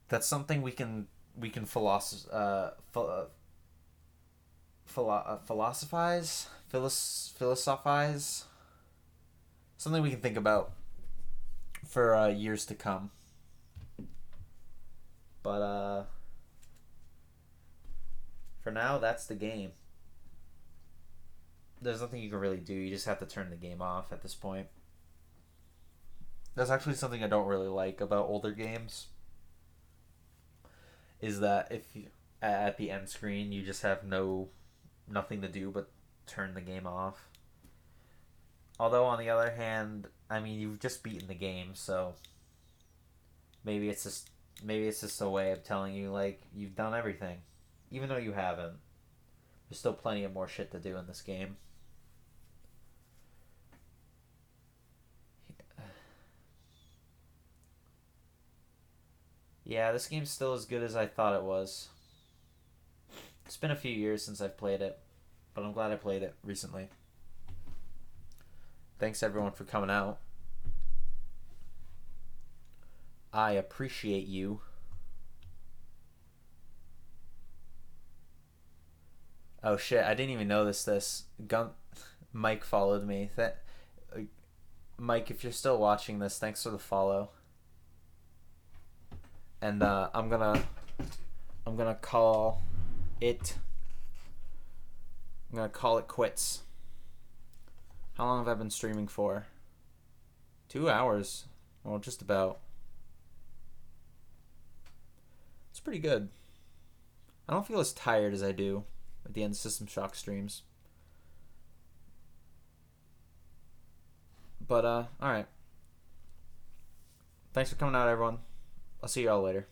A: That's something we can philosophize. Something we can think about for years to come. But for now, that's the game. There's nothing you can really do. You just have to turn the game off at this point. That's actually something I don't really like about older games. Is that if you, at the end screen you just have nothing to do but turn the game off. Although on the other hand, I mean, you've just beaten the game, so maybe it's just a way of telling you like you've done everything, even though you haven't. There's still plenty of more shit to do in this game. Yeah, this game's still as good as I thought it was. It's been a few years since I've played it, but I'm glad I played it recently. Thanks everyone for coming out. I appreciate you. Oh shit, I didn't even notice this. Mike followed me. Mike, if you're still watching this, thanks for the follow. And I'm gonna call it quits. How long have I been streaming for? 2 hours. Well, just about. It's pretty good. I don't feel as tired as I do at the end of System Shock streams. But alright. Thanks for coming out, everyone. I'll see y'all later.